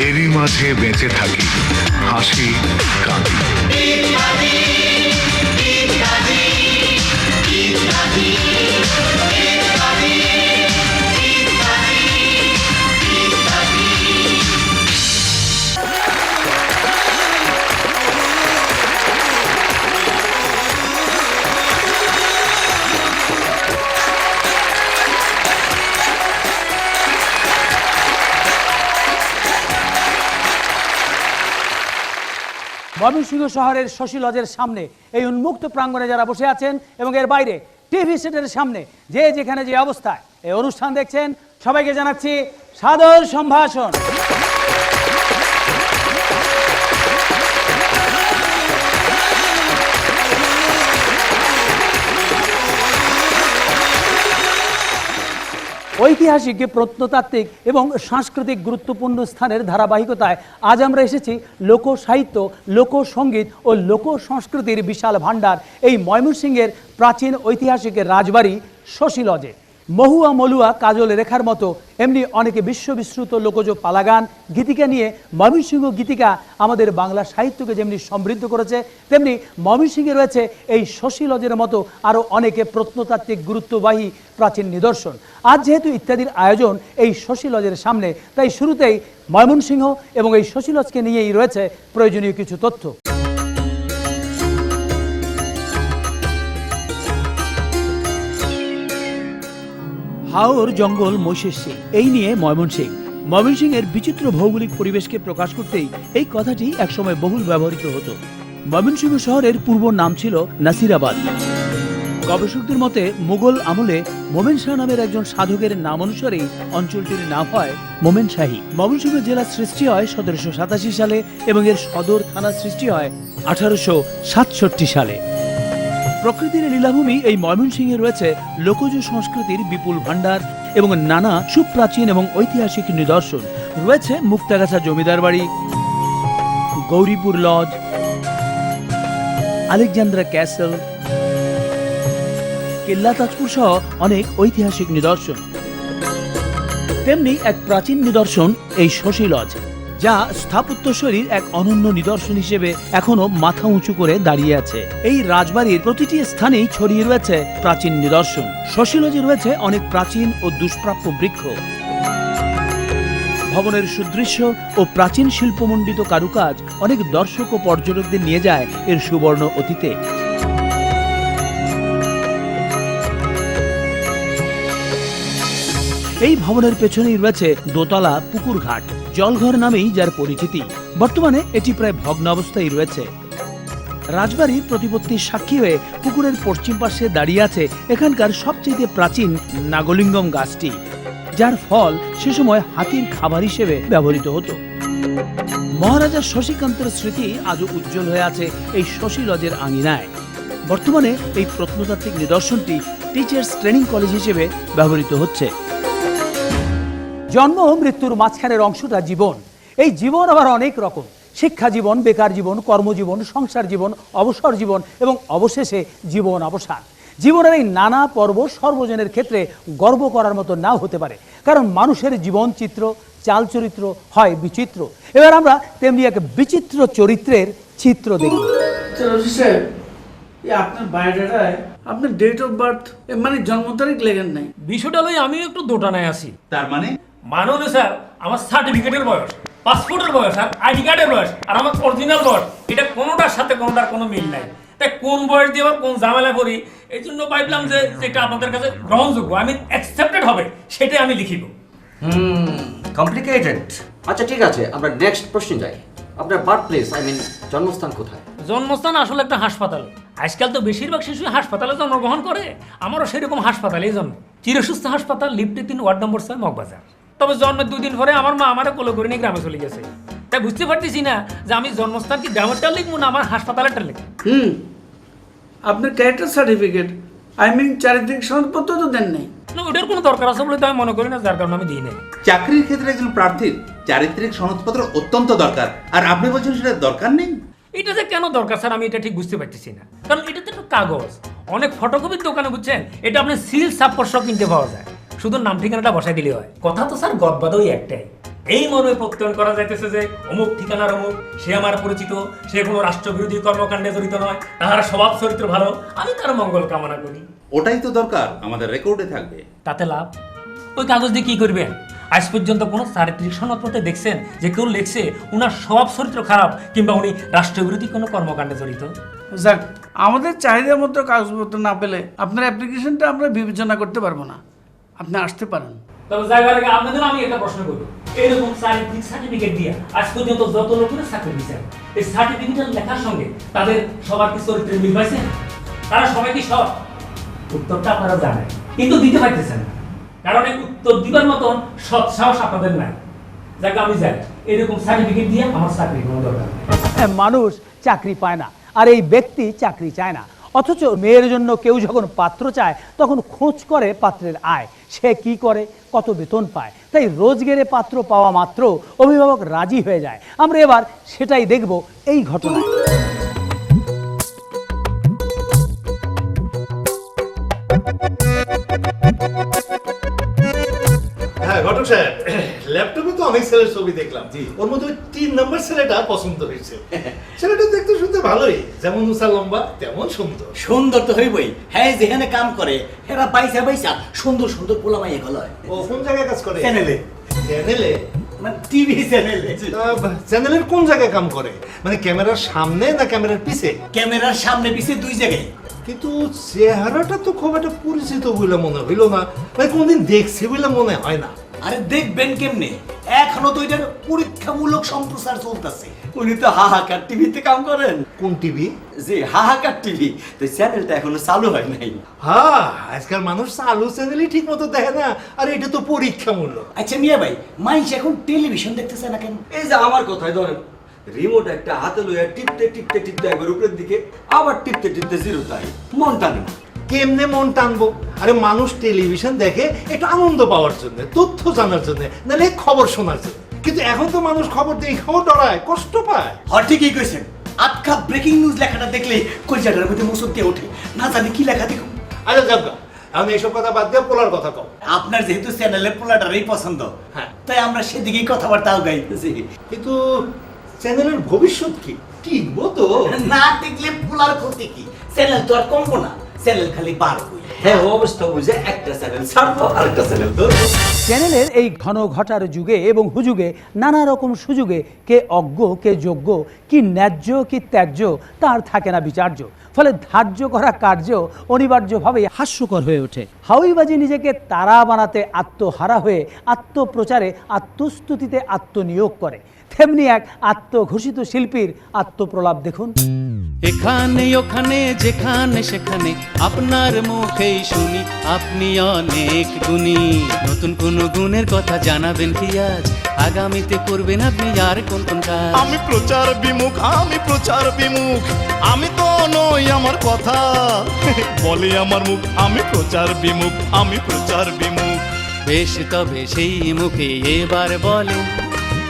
এরই মাঝে বেঁচে থাকি হাসি কাঁদি। ময়মনসিংহ শহরের শশী লজের সামনে এই উন্মুক্ত প্রাঙ্গণে যারা বসে আছেন এবং এর বাইরে টিভি সেটের সামনে যে যেখানে যে অবস্থায় এই অনুষ্ঠান দেখছেন সবাইকে জানাচ্ছি সাদর সম্ভাষণ। ঐতিহাসিক প্রত্নতাত্ত্বিক এবং সাংস্কৃতিক গুরুত্বপূর্ণ স্থানের ধারাবাহিকতায় আজ আমরা এসেছি লোকসাহিত্য, লোকসঙ্গীত ও লোক সংস্কৃতির বিশাল ভাণ্ডার এই ময়মনসিংহের প্রাচীন ঐতিহাসিক রাজবাড়ি শশী লজে। মহুয়া মলুয়া কাজল রেখার মতো এমনি অনেকে বিশ্ববিশ্রুত লোকজ পালাগান গীতিকা নিয়ে ময়মনসিংহ গীতিকা আমাদের বাংলা সাহিত্যকে যেমনি সমৃদ্ধ করেছে, তেমনি ময়মনসিংহে রয়েছে এই শশী লজের মতো আরও অনেকে প্রত্নতাত্ত্বিক গুরুত্ববাহী প্রাচীন নিদর্শন। আজ যেহেতু ইত্যাদির আয়োজন এই শশী লজের সামনে, তাই শুরুতেই ময়মনসিংহ এবং এই শশী লজকে নিয়েই রয়েছে প্রয়োজনীয় কিছু তথ্য। হাওর জঙ্গল মহিষের সিং, এই নিয়ে ময়মনসিংহের বিচিত্র ভৌগোলিক পরিবেশকে প্রকাশ করতেই এই কথাটি একসময় বহুল ব্যবহৃত হতো। ময়মনসিংহ শহরের পূর্ব নাম ছিল নাসিরাবাদ। গবেষকদের মতে মুঘল আমলে মোমেন শাহ নামের একজন সাধকের নাম অনুসারেই অঞ্চলটির নাম হয় মোমেন শাহী। ময়মনসিংহ জেলার সৃষ্টি হয় 1787 সালে এবং এর সদর থানা সৃষ্টি হয় 1867 সালে। প্রকৃতির লীলাভূমি এই ময়মনসিংহে রয়েছে লোকজ সংস্কৃতির বিপুল ভাণ্ডার এবং নানা সুপ্রাচীন এবং ঐতিহাসিক নিদর্শন। রয়েছে মুক্তাগাছা জমিদার বাড়ি, গৌরীপুর লজ, আলেকজান্দ্রা ক্যাসেল, কেল্লা তাজপুর সহ অনেক ঐতিহাসিক নিদর্শন। তেমনি এক প্রাচীন নিদর্শন এই শশী লজ, যা স্থাপত্যশৈলীর এক অনন্য নিদর্শন হিসেবে এখনো মাথা উঁচু করে দাঁড়িয়ে আছে। এই রাজবাড়ির প্রতিটি স্থানেই ছড়িয়ে রয়েছে প্রাচীন নিদর্শন। শশী লজে রয়েছে অনেক প্রাচীন ও দুষ্প্রাপ্য বৃক্ষ, ভবনের সুদৃশ্য ও প্রাচীন শিল্পমণ্ডিত কারুকাজ অনেক দর্শক ও পর্যটকদের নিয়ে যায় এর সুবর্ণ অতীতে। এই ভবনের পেছনেই রয়েছে দোতলা পুকুর ঘাট, জলঘর নামেই যার পরিচিতি। বর্তমানে এটি প্রায় ভগ্ন অবস্থায় রয়েছে। রাজবাড়ির প্রতিপত্তির সাক্ষী হয়ে পুকুরের পশ্চিম পাশে দাঁড়িয়ে আছে এখানকার সবচেয়ে প্রাচীন নাগলিঙ্গম গাছটি, যার ফল সে সময় হাতির খাবার হিসেবে ব্যবহৃত হতো। মহারাজা শশীকান্তের স্মৃতি আজও উজ্জ্বল হয়ে আছে এই শশী লজের আঙিনায়। বর্তমানে এই প্রত্নতাত্ত্বিক নিদর্শনটি টিচার্স ট্রেনিং কলেজ হিসেবে ব্যবহৃত হচ্ছে। জন্ম ও মৃত্যুর মাঝখানের অংশটা জীবন। এই জীবন আবার অনেক রকম: শিক্ষা জীবন, বেকার জীবন, কর্মজীবন, সংসার জীবন, অবসর জীবন এবং অবশেষে জীবন অবসান। জীবনের এই নানা পর্ব সর্বজনের ক্ষেত্রে গর্ব করার মতো নাও হতে পারে, কারণ মানুষের জীবন চিত্র, চাল চরিত্র হয় বিচিত্র। এবার আমরা তেমনি এক বিচিত্র চরিত্রের চিত্র দেখব। আপনার বায়োডাটায় আপনার ডেট অফ বার্থ মানে জন্ম তারিখ লেখেন নাই। বিষয়টা লই আমি একটু দোটানায় আছি। তার মানে হলো স্যার আমার সার্টিফিকেটের বয়স পাসপোর্টের বয়স আর আইডি কার্ডের বয়স আর আমার অরিজিনাল বয়স, এটা কোনোটার সাথে কোনোটার কোনো মিল নাই। তাই কোন বয়স দিয়ে আবার কোন ঝামেলা করি, এই জন্য ভাবলাম যে যেটা আপনাদের কাছে গ্রহণযোগ্য, আমি অ্যাকসেপ্টেড হবে, সেটাই আমি লিখিব। কমপ্লিকেটেড। আচ্ছা ঠিক আছে, আমরা নেক্সট প্রশ্ন যাই। আপনার বার্থ প্লেস, আই মিন জন্মস্থান কোথায়? জন্মস্থান আসলে একটা হাসপাতাল। আজকাল তো বেশিরভাগ শিশু হাসপাতালে জন্মগ্রহণ করে, আমারও সেরকম হাসপাতালেই জন্ম। চিরসুস্থ হাসপাতাল, লিফটে 3, ওয়ার্ড নম্বর 6, মগবাজার। তবে জন্মের 2 দিন পরে আমার মা আমারে কোলে করে নিয়ে গ্রামে চলে গেছে। তাই বুঝতে পারতেছি না যে আমি জন্মস্থান কি গ্রামেরটা লিখবো না আমার হাসপাতালেরটা লিখবো। আপনার ক্যারেক্টার সার্টিফিকেট, আই মিন চারিত্রিক সনদপত্র তো দেন নাই। না, ওটার কোনো দরকার আছে বলে তো আমি মনে করি না, যার কারণে আমি দিই নাই। চাকরির ক্ষেত্রে একজন প্রার্থীর চারিত্রিক সনদপত্র অত্যন্ত দরকার, আর আপনি বলছেন সেটা দরকার নেই। এটা যে কেন দরকার স্যার, আমি এটা ঠিক বুঝতে পারতেছি না। কারণ এটা তো একটা কাগজ, অনেক ফটোকপির দোকানে বুঝছেন এটা আপনি সিল সাপোর্ট কিনতে পাওয়া যায়, শুধু নাম ঠিকানাটা বসাই দিলে হয়। কথা তো স্যার গদবাদ ওই একটাই, এই মর্মে প্রত্যয়ন করা যাইতেছে যে অমুক ঠিকানার অমুক, সে আমার পরিচিত, সে কোনো রাষ্ট্রবিরোধী কর্মকাণ্ডে জড়িত নয়, তাহার স্বভাব চরিত্র ভালো, আমি তার মঙ্গল কামনা করি। ওটাই তো দরকার, আমাদের রেকর্ডে থাকবে। তাতে লাভ? ওই কাগজ দিয়ে কি করবেন? আজ পর্যন্ত কোনো চারিত্রিক সনদপত্রে দেখছেন যে কেউ লিখছে উনার স্বভাব চরিত্র খারাপ কিংবা উনি রাষ্ট্রবিরোধী কোনো কর্মকাণ্ডে জড়িত? যাক, আমাদের চাহিদা মতো কাগজপত্র না পেলে আপনার অ্যাপ্লিকেশনটা আমরা বিবেচনা করতে পারবো না। আপনি আসতে পারেন। তবে যাইবার আগে আপনাদের আমি একটা প্রশ্ন করব, এরকম চারিত্রিক সার্টিফিকেট দিয়ে আজ পর্যন্ত যত লোকেরা চাকরি দিয়েছেন, এই সার্টিফিকেটের লেখার সঙ্গে তাদের সবার কি চরিত্রের মিল পাইছে? তারা সবাই কি সৎ? উত্তরটা আপনারা জানেন, কিন্তু দিতে পারতেছেন না, কারণ এই উত্তর দিবার মতন সৎ সাহস আপনাদের নাই। যাকে আমি যাই, এরকম সার্টিফিকেট দিয়ে আমার চাকরি কোনো দরকার নেই। মানুষ চাকরি পায় না, আর এই ব্যক্তি চাকরি চায় না। অথচ মেয়ের জন্য কেউ যখন পাত্র চায় তখন খোঁজ করে পাত্রের আয়, সে কি করে, কত বেতন পায়। তাই রোজগেরে পাত্র পাওয়া মাত্র অভিভাবক রাজি হয়ে যায়। আমরা এবার সেটাই দেখব এই ঘটনায়। হ্যাঁ ঘটক সাহেব, ল্যাপটপে তো অনেক ছেলের ছবি দেখলাম, ওর মধ্যে 3 নম্বর ছেলেটা পছন্দ হয়েছে। ছেলেটা দেখতে শুনতে ভালোই, যেমন উঁচা লম্বা তেমন সুন্দর। সুন্দর তো হইবই, হ্যাঁ যেখানে কাম করে হেরা বাইসা বাইসা সুন্দর সুন্দর পোলামাই এগুলো হয়। ও কোন জায়গায় কাজ করে? চ্যানেলে। চ্যানেলে? মানে টিভি চ্যানেলে। চ্যানেলের কোন জায়গায় কাম করে? মানে ক্যামেরার সামনে না ক্যামেরার পিছে? ক্যামেরার সামনে পিছে 2 জায়গায়। কিন্তু চেহারাটা তো খুব একটা পরিচিত বলে মনে হইল না, মানে কোনদিন দেখছি বলে মনে হয় না। আরে দেখবেন কেমনে, এখনো তো এটার পরীক্ষামূলক সম্প্রচার চলতেছে। উনি তো হাহাকার টিভিতে কাম করেন। কোন টিভি? যে হাহাকার টিভি, তো চ্যানেলটা এখনো চালু হয় নাই। হ্যাঁ, আজকাল মানুষ চালু চ্যানেলই ঠিক মতো দেখে না, আর এটা তো পরীক্ষামূলক। আচ্ছা মিয়া ভাই, মানুষ এখন টেলিভিশন দেখতেছে না কেন? এই যে আমার কথাই ধরেন, রিমোট একটা হাতে লইয়া টিপতে টিপতে টিপতে একবার উপরের দিকে, আবার টিপতে টিপতে জিরো, তাই মন টানে না। কেমনে মন টানবো? আরে মানুষ টেলিভিশন দেখে একটু আনন্দ পাওয়ার জন্য, তথ্য জানার জন্য, নাহলে খবর শোনার জন্য। কিন্তু এখন তো মানুষ খবর দেখেও ডরায়, কষ্ট পায়। হ্যাঁ ঠিকই কইছেন, আজকাল ব্রেকিং নিউজ লেখাটা দেখলে কলজাটার মধ্যে মুসুক দিয়ে ওঠে, না জানি কি লেখা দেখুন। আচ্ছা যাক, আমি এইসব কথা বাদ দিয়ে পোলার কথা কও। আপনার যেহেতু চ্যানেলে পোলাটারই পছন্দ, হ্যাঁ, তাই আমরা সেদিকেই কথাবার্তা গাইতেছি। কিন্তু চ্যানেলের ভবিষ্যৎ কি? টিকবো তো? না টিকলে পোলার ক্ষতি কি? চ্যানেল তো আর কমবো না, চ্যানেল খালি বাড়বো। হ্যাঁ অবস্থা বুঝে একটা চ্যানেল ছাড়বো আর একটা চ্যানেল ধরবো। চ্যানেলের এই ঘন ঘটার যুগে এবং হুযুগে নানা রকম সুযোগে কে অজ্ঞ, কে যোগ্য, কি ন্যায্য, কি ত্যায্য তার থাকে না বিচার্য। ফলে ধার্য করা কার্য অনিবার্যভাবে হাস্যকর হয়ে ওঠে। হাউইবাজি নিজেকে তারা বানাতে আত্মহারা হয়ে আত্মপ্রচারে, আত্মস্তুতিতে আত্মনিয়োগ করে। তেমনি এক আত্মঘোষিত শিল্পীর আত্মপ্রলাপ দেখুন। এখানে ওখানে যেখানে সেখানে আপনার মুখেই শুনি আপনি অনেক গুণী। নতুন কোন গুণের কথা জানাবেন কি আজ? আগামীতে করবেন আপনি আর কোন কোন কাজ? আমি প্রচার বিমুখ, আমি প্রচার বিমুখ, আমি তো নই আমার কথা বলে আমার মুখ, আমি প্রচার বিমুখ, আমি প্রচার বিমুখ। বেশ তবে সেই মুখে এবার বলেন,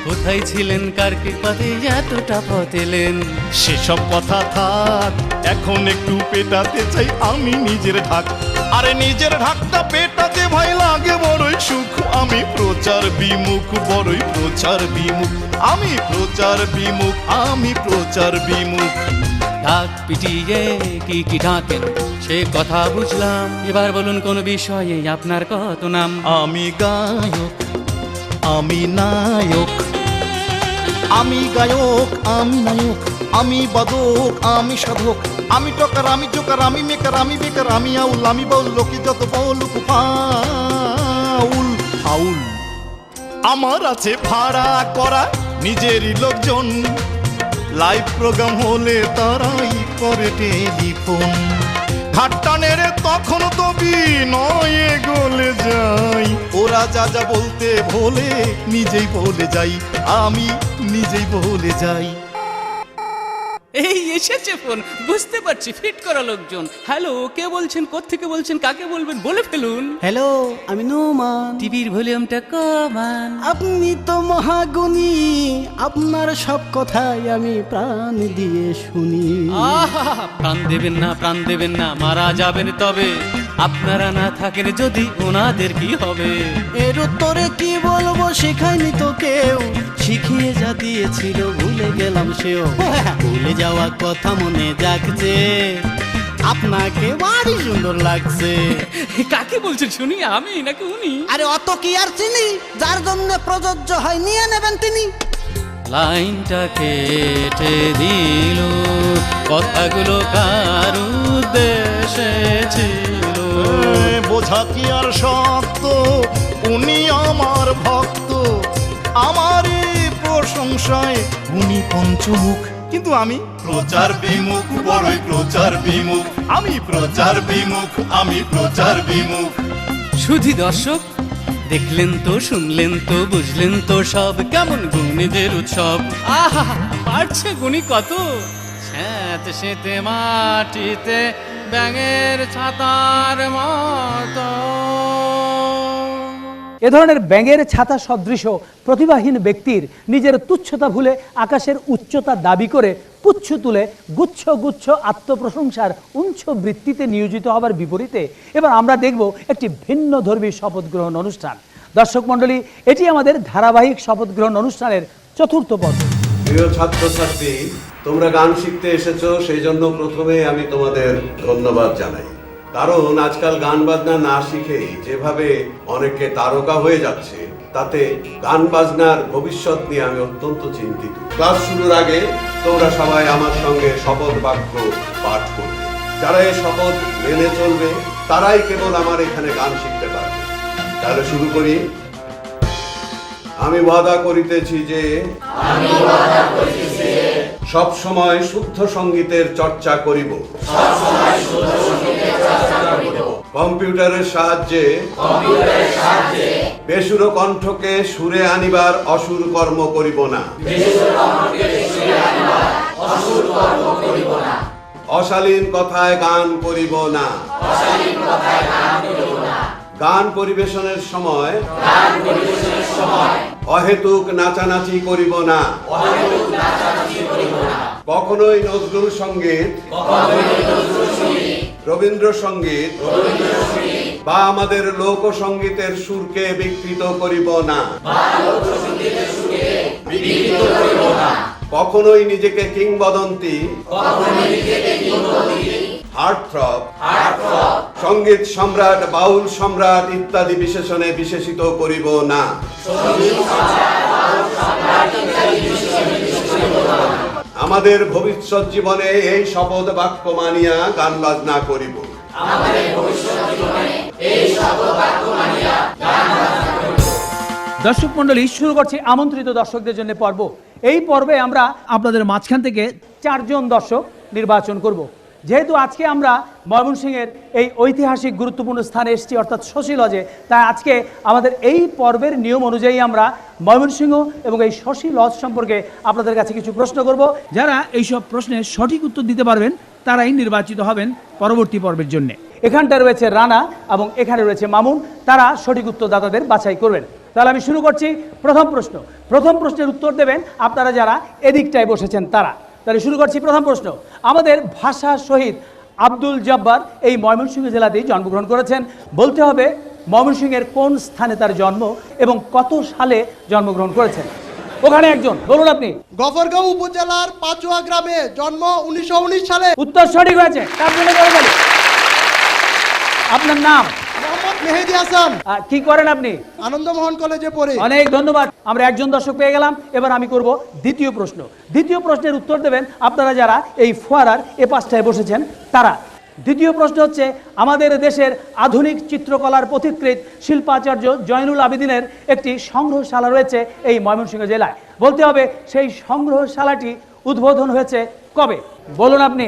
কোথায় ছিলেন, কার কৃপাতে এতটা পথ এলেন? সেসব কথা থাক, এখন একটু পেটাতে চাই আমি নিজের ঢাক। আরে নিজের ঢাকটা পেটাতে ভাই লাগে বড়ই সুখ। আমি প্রচার বিমুখ, বড়ই প্রচার বিমুখ, আমি প্রচার বিমুখ, আমি প্রচার বিমুখ। ঢাক পিটিয়ে কি কি ঢাকেন সে কথা বুঝলাম, এবার বলুন কোন বিষয়ে আপনার কত নাম? আমি গায়ক, আমি নায়ক, আমি গায়ক আমি নায়ক আমি বাদক আমি সাধক আমি টকার আমি জোকার আমি মেকার আমি বেকার আমি আউল আমি বাউল লোকে যত বলুক ফাউল ফাউল আমার আছে ভাড়া করা নিজেরই লোকজন লাইভ প্রোগ্রাম হলে তারাই করে টেলিফোন ঘাটটানের তখন তো বিনয়ে গলে যাই ওরা যা যা বলতে ভোলে নিজেই বলে যাই আমি নিজেই বলে যাই। এই এসেছে ফোন, বুঝতে পারছি ফিট করা লোকজন। হ্যালো, কে বলছেন, কোত্থেকে বলছেন, কাকে বলবেন বলে ফেলুন। হ্যালো, আমি নোমান। টিভির ভলিউমটা কমান। আপনি তো মহাগুণী, আপনার সব কথাই আমি প্রাণ দিয়ে শুনি। আহা, প্রাণ দেবেন না, প্রাণ দেবেন না, মারা যাবেন তবে। আপনারা না থাকেন যদি ওনাদের কি হবে? এর উত্তরে কি বলবো, শেখায়নি তো কেউ, শিখিয়ে যা দিয়েছিল ভুলে গেলাম সেও। ভুলে যাওয়া কথা মনে জাগছে, আপনাকে বাড়ি সুন্দর লাগছে। কাকে বলছেন শুনি, আমি নাকি উনি? আরে অত কি আর চিনি, যার জন্য প্রযোজ্য হয় নিয়ে নেবেন তিনি। লাইনটা কেটে দিল, কথাগুলো কার উদ্দেশ্যে ছিল? বোঝা কি আর শক্ত, উনি আমার ভক্ত, আমারই প্রশংসায় উনি পঞ্চমুখ, কিন্তু আমি প্রচার বিমুখ, বড়ই প্রচার বিমুখ, আমি প্রচার বিমুখ, আমি প্রচার বিমুখ। শুধু দর্শক দেখলেন তো, শুনলেন তো, বুঝলেন তো সব, কেমন গুণীদের উৎসব। আহা, পারছে গুণী কত, স্যাঁত সেতে মাটিতে ব্যাঙের ছাতার মতো। এ ধরনের ব্যাঙের ছাতা সদৃশ প্রতিভাহীন ব্যক্তির নিজের তুচ্ছতা ভুলে আকাশের উচ্চতা দাবি করে পুচ্ছ তুলে গুচ্ছ গুচ্ছ আত্মপ্রশংসার উঞ্চ বৃত্তিতে নিয়োজিত হবার বিপরীতে এবার আমরা দেখব একটি ভিন্ন ধর্মী শপথ গ্রহণ অনুষ্ঠান। দর্শক মণ্ডলী, এটি আমাদের ধারাবাহিক শপথ গ্রহণ অনুষ্ঠানের চতুর্থ পর্ব। প্রিয় ছাত্রছাত্রী, তোমরা গান শিখতে এসেছো, সেই জন্য প্রথমে আমি তোমাদের ধন্যবাদ জানাই। কারণ আজকাল গান বাজনা না শিখেই যেভাবে অনেকে তারকা হয়ে যাচ্ছে, তাতে গান বাজনার ভবিষ্যৎ নিয়ে আমি অত্যন্ত চিন্তিত। ক্লাস শুরুর আগে তোমরা সবাই আমার সঙ্গে শপথ বাক্য পাঠ করবে। যারা এই শপথ মেনে চলবে তারাই কেবল আমার এখানে গান শিখতে পারবে। তাহলে শুরু করি। আমি ওয়াদা করিতেছি যে সব সময় শুদ্ধ সঙ্গীতের চর্চা করিব, কম্পিউটারের সাহায্যে বেসুর কণ্ঠকে সুরে আনিবার অসুর কর্ম করিব না, অশালীন কথায় গান করিব না, গান পরিবেশনের সময় অহেতুক নাচানাচি করিব না, কখনোই নজরুল সঙ্গীত, রবীন্দ্রসঙ্গীত বা আমাদের লোকসঙ্গীতের সুরকে বিকৃত করিব না, কখনোই নিজেকে কিংবদন্তি, হার্টথ্রব, সঙ্গীত সম্রাট, বাউল সম্রাট ইত্যাদি বিশেষণে বিশেষিত করিব না। আমাদের ভবিষ্যৎ জীবনে এই শপথ বাক্য মানিয়া গান বাজনা করিব। দর্শক মণ্ডলী, শুরু করছি আমন্ত্রিত দর্শকদের জন্য পর্ব। এই পর্বে আমরা আপনাদের মাঝখান থেকে 4 জন দর্শক নির্বাচন করব। যেহেতু আজকে আমরা ময়মনসিংহের এই ঐতিহাসিক গুরুত্বপূর্ণ স্থানে এসেছি, অর্থাৎ শশী লজে, তাই আজকে আমাদের এই পর্বের নিয়ম অনুযায়ী আমরা ময়মনসিংহ এবং এই শশী লজ সম্পর্কে আপনাদের কাছে কিছু প্রশ্ন করব। যারা এইসব প্রশ্নের সঠিক উত্তর দিতে পারবেন তারাই নির্বাচিত হবেন পরবর্তী পর্বের জন্য। এখানটা রয়েছে রানা এবং এখানে রয়েছে মামুন, তারা সঠিক উত্তরদাতাদের বাছাই করবেন। তাহলে আমি শুরু করছি প্রথম প্রশ্ন। প্রথম প্রশ্নের উত্তর দেবেন আপনারা যারা এদিকটায় বসেছেন তারা। তাহলে শুরু করছি প্রথম প্রশ্ন। আমাদের ভাষা শহীদ আব্দুল জব্বার এই ময়মনসিংহ জেলাতেই জন্মগ্রহণ করেছেন। বলতে হবে ময়মনসিংহের কোন স্থানে তার জন্ম এবং কত সালে জন্মগ্রহণ করেছেন। ওখানে একজন, বলুন আপনি। গফরগাঁও উপজেলার পাচুয়া গ্রামে, জন্ম 1919 সালে। উত্তর সঠিক হয়েছে, তার জন্য বলে গেল। আপনার নাম? মোহাম্মদ মেহেদি হাসান। কি করেন আপনি? আনন্দমোহন কলেজে পড়ি। অনেক ধন্যবাদ। আমরা একজন দর্শক পেয়ে গেলাম। এবার আমি করব দ্বিতীয় প্রশ্ন। দ্বিতীয় প্রশ্নের উত্তর দেবেন আপনারা যারা এই ফোয়ারার এ পাশটায় বসেছেন তারা। দ্বিতীয় প্রশ্ন হচ্ছে, আমাদের দেশের আধুনিক চিত্রকলার পথিকৃৎ শিল্পাচার্য জয়নুল আবেদিনের একটি সংগ্রহশালা রয়েছে এই ময়মনসিংহ জেলায়। বলতে হবে সেই সংগ্রহশালাটি উদ্বোধন হয়েছে কবে? বলুন আপনি।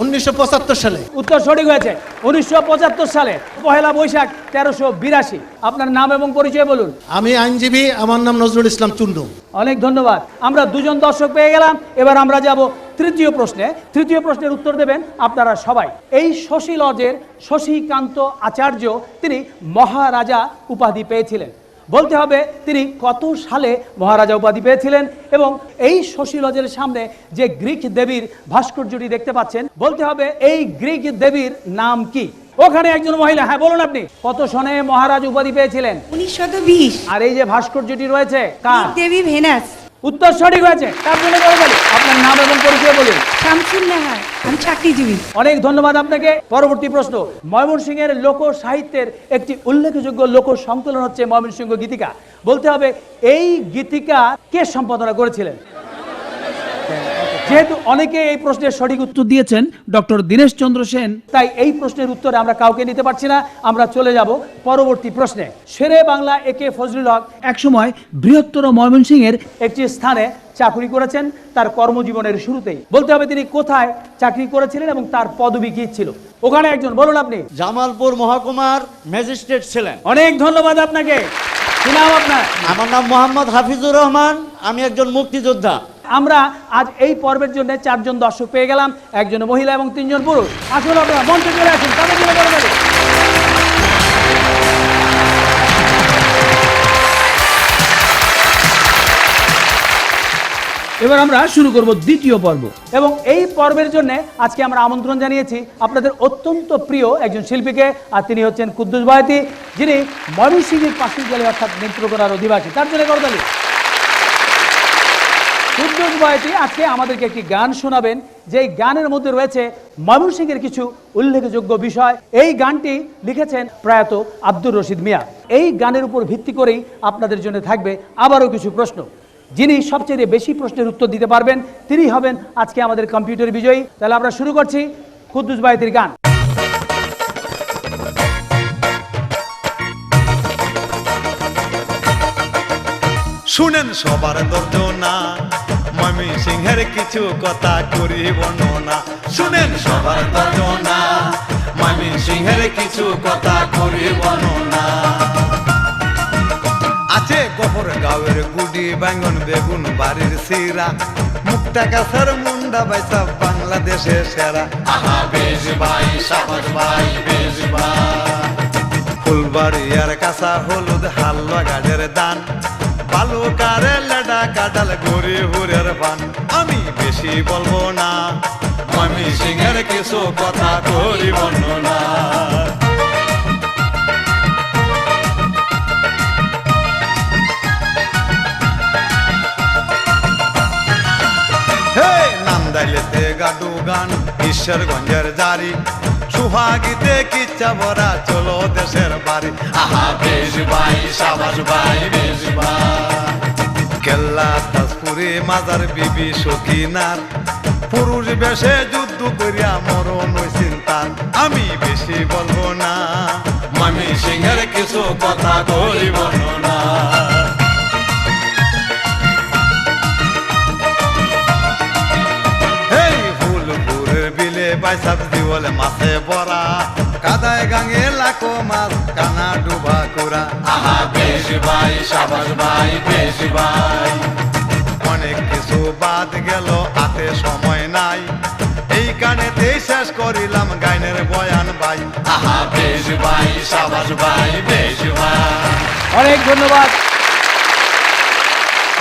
1975 সালে। উত্তর সঠিক হয়েছে। 1975 সালে 1 বৈশাখ 1382। আপনার নাম এবং পরিচয় বলুন। আমি আইনজীবী, আমার নাম নজরুল ইসলাম চুন্ডু। অনেক ধন্যবাদ। আমরা দুজন দর্শক পেয়ে গেলাম। এবার আমরা যাব তৃতীয় প্রশ্নে। তৃতীয় প্রশ্নের উত্তর দেবেন আপনারা সবাই। এই শশী লজের শশীকান্ত আচার্য তিনি মহারাজা উপাধি পেয়েছিলেন। বলতে হবে তিনি কত সালে মহারাজা উপাধি পেয়েছিলেন এবং এই শশী লজের সামনে যে গ্রিক দেবীর ভাস্কর্যটি দেখতে পাচ্ছেন, বলতে হবে এই গ্রিক দেবীর নাম কি? ওখানে একজন মহিলা, হ্যাঁ বলুন আপনি। কত সনে মহারাজ উপাধি পেয়েছিলেন? 1920। আর এই যে ভাস্কর্যটি রয়েছে কার? দেবী ভেনাস। উত্তর সঠিক হয়েছে। তার জন্য আপনার নাম এবং পরিচয় বলুন। শামসুন নাহার, আমি চাকরিজীবী। অনেক ধন্যবাদ আপনাকে। পরবর্তী প্রশ্ন। ময়মনসিংহের লোক সাহিত্যের একটি উল্লেখযোগ্য লোক সংকলন হচ্ছে ময়মনসিংহ গীতিকা। বলতে হবে এই গীতিকা কে সম্পাদনা করেছিলেন? যেহেতু অনেকে এই প্রশ্নের সঠিক উত্তর দিয়েছেন ডক্টর দীনেশ চন্দ্র সেন, তাই এই প্রশ্নের উত্তরে আমরা কাউকে নিতে পারছি না। আমরা চলে যাব পরবর্তী প্রশ্নে। শেরে বাংলা একে ফজলুল হক একসময় বৃহত্তর ময়মনসিংহের একটি স্থানে চাকরি করেছেন তার কর্মজীবনের শুরুতেই। বলতে হবে তিনি কোথায় চাকরি করেছিলেন এবং তার পদবি কি ছিল। ওখানে একজন, বলুন আপনি। জামালপুর মহকুমার ম্যাজিস্ট্রেট ছিলেন। অনেক ধন্যবাদ আপনাকে। কি নাম আপনার? আমার নাম মোহাম্মদ হাফিজুর রহমান, আমি একজন মুক্তিযোদ্ধা। আমরা আজ এই পর্বের জন্য 4 জন দর্শক পেয়ে গেলাম, একজন মহিলা এবং 3 জন পুরুষ। আসলে আপনারা মঞ্চে চলে আসুন, তাদের জন্য বড় বড়। এবার আমরা শুরু করব দ্বিতীয় পর্ব এবং এই পর্বের জন্য আজকে আমরা আমন্ত্রণ জানিয়েছি আপনাদের অত্যন্ত প্রিয় একজন শিল্পীকে। আর তিনি হচ্ছেন কুদ্দুস বয়াতি, যিনি ময়মনসিংহের পাশের জেলা অর্থাৎ নেত্রকোনার অধিবাসী। তার জন্য করতালি। কুদ্দুস বয়াতি আজকে আমাদেরকে একটি গান শোনাবেন, যেই গানের মধ্যে রয়েছে ময়মনসিংহের কিছু উল্লেখযোগ্য বিষয়। এই গানটি লিখেছেন প্রয়াত আব্দুর রশিদ মিয়া। এই গানের উপর ভিত্তি করেই আপনাদের জন্য থাকবে আবারও কিছু প্রশ্ন। যিনি সবচেয়ে বেশি প্রশ্নের উত্তর দিতে পারবেন তিনি হবেন আজকে আমাদের কম্পিউটার বিজয়ী। তাহলে আমরা শুরু করছি কুদ্দুস বয়াতির গান। শুনেন সবার দর্জনা, ময়মনসিংহের কিছু কথা করি বর্ণনা। শুনেন সবার দর্জনা, ময়মনসিংহের কিছু কথা করি বর্ণনা। আছে গফর গাঁয়ের গুডি বেঙ্গন বেগুন বাড়ির সিরা, মুক্তা গাছের মুন্ডা বাইসা বাংলাদেশে সেরা। আহা বেশ ভাই, সাবাস ভাই, বেশ ভাই। ফুলবাড়িয়ার কাঁচা হলুদ হালুয়া গাছের দান, বালুকারে লেডা কাটাল ঘুরে হুরের পান। আমি বেশি বলবো না, ময়মনসিংহের কিছু কথা করি বর্ণনা। নান্দাইলেতে গাডু গান, ঈশ্বরগঞ্জের জারি, সুহাগীতে কিচ্ছা ভরা চলো দেশের বাড়ি। আহা বেশ ভাই, সাবাস ভাই, বেশ ভাই। কেল্লা তাজপুরে মাজার বিবি সখিনার, পুরুষ বেশে যুদ্ধ করিয়া মরণ চিন্তার। আমি বেশি বলবো না, ময়মনসিংহের কিছু কথা করি বর্ণনা। বাইসাব দিওলে মাছে বড়া, কাদায় গাঙে লাখো মাছ, কানা ডুবা কুরা। আহা বেশ ভাই, সাবাস ভাই, বেশ ভাই। অনেক কিছু বাদ গেল, হাতে সময় নাই, এই গানেতেই শেষ করিলাম গাইনের বয়ান ভাই। আহা বেশ ভাই, সাবাস ভাই, বেশ ভাই। অনেক ধন্যবাদ।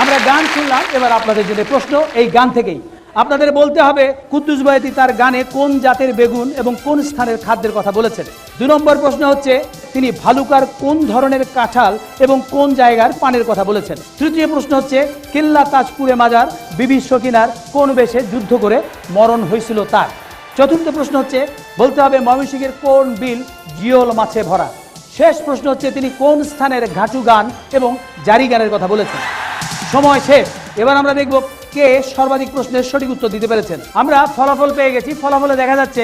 আমরা গান শুনলাম, এবার আপনাদের জন্য প্রশ্ন এই গান থেকেই। আপনাদের বলতে হবে কুদ্দুস বয়াতি তার গানে কোন জাতের বেগুন এবং কোন স্থানের খাদ্যের কথা বলেছেন। 2 নম্বর প্রশ্ন হচ্ছে তিনি ভালুকার কোন ধরনের কাঁঠাল এবং কোন জায়গার পানের কথা বলেছেন। তৃতীয় প্রশ্ন হচ্ছে কেল্লা তাজপুরে মাজার বিবি সখিনার কোন বেশে যুদ্ধ করে মরণ হয়েছিল তার। চতুর্থ প্রশ্ন হচ্ছে বলতে হবে ময়মনসিংহের কোন বিল জিওল মাছে ভরা। শেষ প্রশ্ন হচ্ছে তিনি কোন স্থানের ঘাটু গান এবং জারি গানের কথা বলেছেন। সময় শেষ। এবার আমরা দেখব কে সর্বাধিক প্রশ্নের সঠিক উত্তর দিতে পেরেছেন। আমরা ফলাফল পেয়ে গেছি। ফলাফলে দেখা যাচ্ছে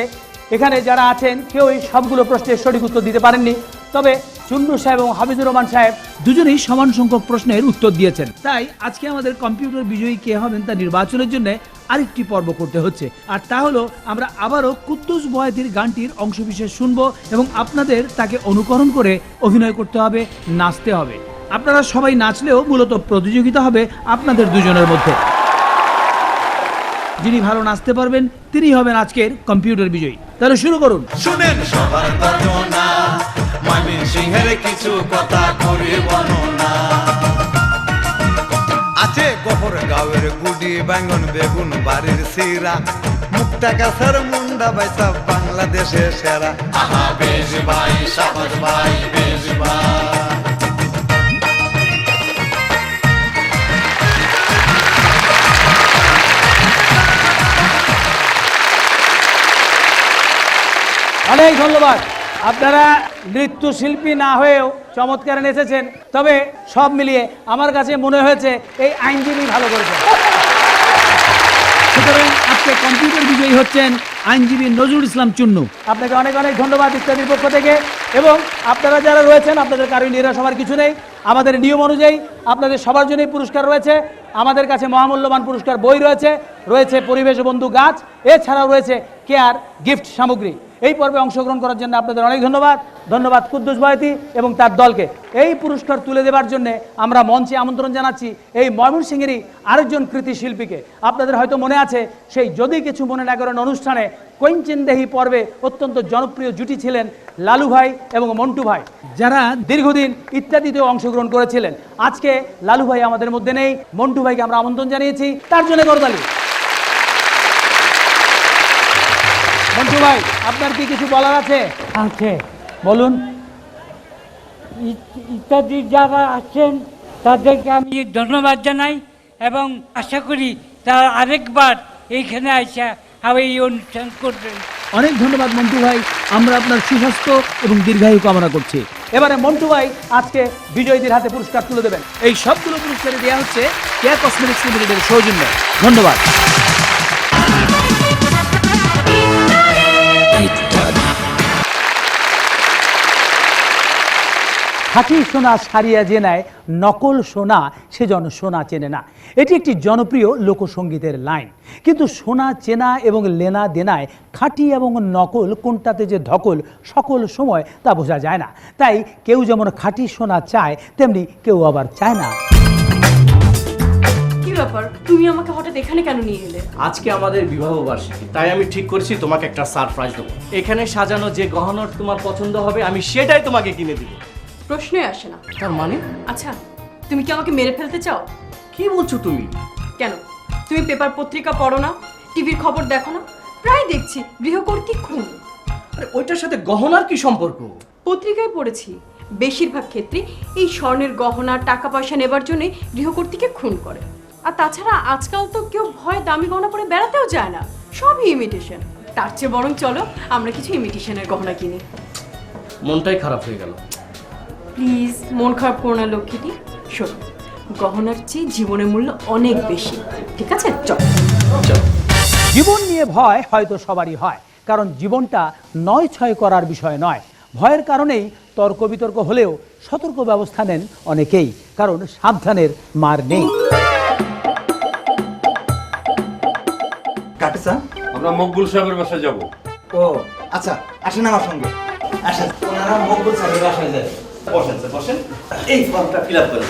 এখানে যারা আছেন কেউই সবগুলো প্রশ্নের সঠিক উত্তর দিতে পারেননি, তবে চুন্নু সাহেব এবং হাফিজুর রহমান সাহেব দুজনেই সমান সংখ্যক প্রশ্নের উত্তর দিয়েছেন। তাই আজকে আমাদের কম্পিউটার বিজয়ী কে হবেন তা নির্বাচনের জন্য আরেকটি পর্ব করতে হচ্ছে, আর তা হলো আমরা আবারও কুদ্দুস বয়াতির গানটির অংশবিশেষ শুনবো এবং আপনাদের তাকে অনুকরণ করে অভিনয় করতে হবে, নাচতে হবে। আপনারা সবাই নাচলেও মূলত প্রতিযোগিতা হবে আপনাদের দুজনের মধ্যে। যিনি ভালো নাচতে পারবেন তিনি হবেন আজকের কম্পিউটার বিজয়ী। তাহলে শুরু করুন। শুনেন সবার গর্জনা, ময়মনসিংহের কিছু কথা করি বর্ণনা। আছে গফর গাঁয়ের গুডি বেগুন বেগুন বাড়ির সিরা, মুক্তা গাছের মুন্ডা বাইসা বাংলাদেশে সেরা। আহা বেশ ভাই সাবাস ভাই বেশ ভাই। অনেক ধন্যবাদ। আপনারা নৃত্যশিল্পী না হয়েও চমৎকার নেচেছেন, তবে সব মিলিয়ে আমার কাছে মনে হয়েছে এই আইনজীবী ভালো করেছেন। সুতরাং আজকে কম্পিউটার বিজয়ী হচ্ছেন আইনজীবী নজরুল ইসলাম চুন্নু। আপনাকে অনেক অনেক ধন্যবাদ ইত্যাদির পক্ষ থেকে। এবং আপনারা যারা রয়েছেন আপনাদের কারোই নিরাশ হওয়ার কিছু নেই। আমাদের নিয়ম অনুযায়ী আপনাদের সবার জন্যই পুরস্কার রয়েছে। আমাদের কাছে মহামূল্যবান পুরস্কার বই রয়েছে, রয়েছে পরিবেশ বন্ধু গাছ, এছাড়াও রয়েছে কেয়ার গিফট সামগ্রী। এই পর্বে অংশগ্রহণ করার জন্য আপনাদের অনেক ধন্যবাদ। ধন্যবাদ কুদ্দুস বয়াতি এবং তার দলকে। এই পুরস্কার তুলে দেওয়ার জন্য আমরা মঞ্চে আমন্ত্রণ জানাচ্ছি এই ময়মনসিংহেরই আরেকজন কৃতি শিল্পীকে। আপনাদের হয়তো মনে আছে সেই যদি কিছু মনে না করেন অনুষ্ঠানে কৈঞ্চিনদেহি পর্বে অত্যন্ত জনপ্রিয় জুটি ছিলেন লালু ভাই এবং মন্টু ভাই, যারা দীর্ঘদিন ইত্যাদিতেও অংশগ্রহণ করেছিলেন। আজকে লালু ভাই আমাদের মধ্যে নেই, মন্টু ভাইকে আমরা আমন্ত্রণ জানিয়েছি, তার জন্য করতালি। মন্টু ভাই, আপনার কি কিছু বলার আছে? আছে, বলুন। ইত্যাদি যারা আছেন তাদেরকে আমি ধন্যবাদ জানাই এবং আশা করি তারা আরেকবার এইখানে আসা এই অনুষ্ঠান করবেন। অনেক ধন্যবাদ মন্টু ভাই, আমরা আপনার সুস্বাস্থ্য এবং দীর্ঘায়ু কামনা করছি। এবারে মন্টু ভাই আজকে বিজয়ীদের হাতে পুরস্কার তুলে দেবেন। এই সবগুলো পুরস্কারে দেওয়া হচ্ছে কেয়া কসমেটিক্স লিমিটেডের সৌজন্যে। ধন্যবাদ। খাঁটি সোনা সারিয়া যে নেয়, নকল সোনা সেজন সোনা চেনে না। এটি একটি জনপ্রিয় লোকসঙ্গীতের লাইন। কিন্তু সোনা চেনা এবং লেনা দেনায় খাঁটি এবং নকল কোনটাতে যে ধকল সকল সময় তা বোঝা যায় না। তাই কেউ যেমন খাঁটি সোনা চায়, তেমনি কেউ আবার চায় না। কি ব্যাপার, তুমি আমাকে হঠাৎ এখানে কেন নিয়ে এলে? আজকে আমাদের বিবাহ বার্ষিকী, তাই আমি ঠিক করেছি তোমাকে একটা সারপ্রাইজ দেবো। এখানে সাজানো যে গহনা তোমার পছন্দ হবে আমি সেটাই তোমাকে কিনে দিব। প্রশ্নই আসে না। তার মানে? আচ্ছা, তুমি কি আমাকে মেরে ফেলতে চাও? কি বলছো তুমি? কেন, তুমি পেপার পত্রিকা পড়ো না, টিভির খবর দেখো না? প্রায় দেখছি গৃহকর্ত্রী খুন। আরে ওইটার সাথে গহনার কি সম্পর্ক? পত্রিকায় পড়েছি বেশিরভাগ ক্ষেত্রে এই স্বর্ণের গহনা টাকা পয়সা নেবার জন্য গৃহকর্ত্রীকে খুন করে। আর তাছাড়া আজকাল তো কেউ ভয় দামি গহনা পরে বেড়াতেও যায় না, সবই ইমিটেশন। তার চেয়ে বরং চলো আমরা কিছু ইমিটেশনের গহনা কিনি। মনটাই খারাপ হয়ে গেল। প্লিজ মন খারাপ করো না লক্ষ্মীটি। শোনো, গহনার চেয়ে জীবনের মূল্য অনেক বেশি, ঠিক আছে? চল। জীবন নিয়ে ভয় হয়তো সবারই হয়, কারণ জীবনটা নয় ছয় করার বিষয় নয়। ভয়ের কারণেই তর্ক বিতর্ক হলেও সতর্ক ব্যবস্থা নেন অনেকেই, কারণ সাবধানের মার নেই। কাটেছা, আমরা মকবুল সাহেবের বাসায় যাব। ও আচ্ছা, আসেন আমার সঙ্গে। আসেন, ওনারা মকবুল সাহেবের বাসায় যায়। বসেন স্যার, বসেন। এই ফর্মটা ফিল আপ করেন।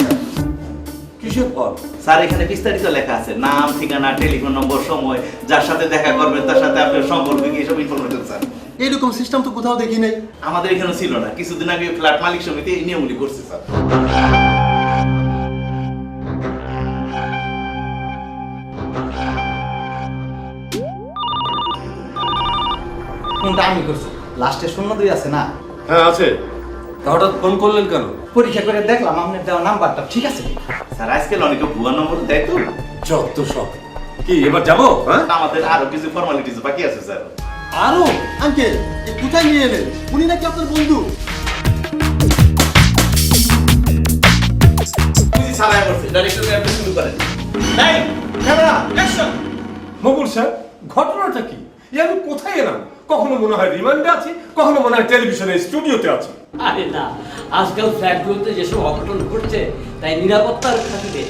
কিসের ফর্ম? স্যার এখানে বিস্তারিত লেখা আছে, নাম, ঠিকানা, টেলিফোন নম্বর, সময়, যার সাথে দেখা করবেন তার সাথে আপনার সম্পর্ক কি, এসব ইনফরমেশন স্যার। এইরকম সিস্টেম তো কোথাও দেখি নাই। আমাদের এখানে ছিল না, কিছুদিন আগে ফ্ল্যাট মালিক সমিতি এই নিয়মগুলি করছে স্যার। কোনটা আমি করছি? লাস্টে 02 আছে না? হ্যাঁ আছে। হঠাৎ ফোন করলেন কেন? পরীক্ষা করে দেখলাম আপনার দেওয়া নাম্বারটা ঠিক আছে। স্যার আজকাল অনেকে ভুয়া নম্বর দেয় তো। যত সব। কি এবার যাবো? হ্যাঁ, আমাদের আরো কিছু ফর্মালিটিস বাকি আছে স্যার। আরো? আঙ্কেল কোথায় নিয়ে এলেন? উনি নাকি আপনার বন্ধু? সারাই করছে ডাইরেক্টর আপনি শুরু করেন। এই ক্যামেরা অ্যাকশন। মকুল স্যার ঘটনাটা কি? আমি কোথায় এলাম? কখনো মনে হয় রিমান্ডে আছি, কখনো মনে হয় টেলিভিশনের স্টুডিওতে আছি। আরে না, আজকাল ফ্ল্যাটগুলোতে যেসব অঘটন ঘটছে তাই নিরাপত্তার খাতিরে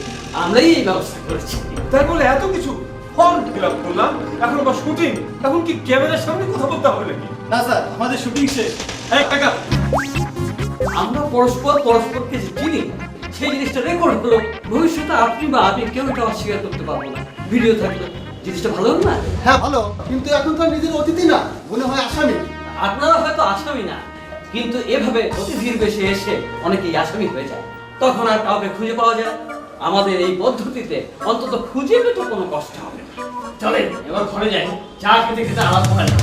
আমরাই এই ব্যবস্থা করেছি। তাই বলে এত কিছু ফর্ম ফিল আপ করলাম, এখন আবার শুটিং, এখন কি ক্যামেরার সামনে কথা বলতে হবে নাকি? না স্যার, আমাদের শুটিং শেষ। আমরা পরস্পরকে যে চিনি সেই জিনিসটা রেকর্ড হলো, ভবিষ্যতে আপনি বা আমি কেউ এটা অস্বীকার করতে পারবো না। ভিডিও থাকলো, জিনিসটা ভালো হলো না? হ্যাঁ ভালো, কিন্তু এখন তো নিজের অতিথি না, মনে হয় আসামি। আপনারা হয়তো আসামি না, কিন্তু এভাবে অতিথির বেশে এসে অনেকেই আসামি হয়ে যায়, তখন আর কাউকে খুঁজে পাওয়া যায়। আমাদের এই পদ্ধতিতে অন্তত খুঁজে পেতে কোনো কষ্ট হবে না। চলেন এবার ঘরে যাই, চা খেতে খেতে আলাপ হয় না।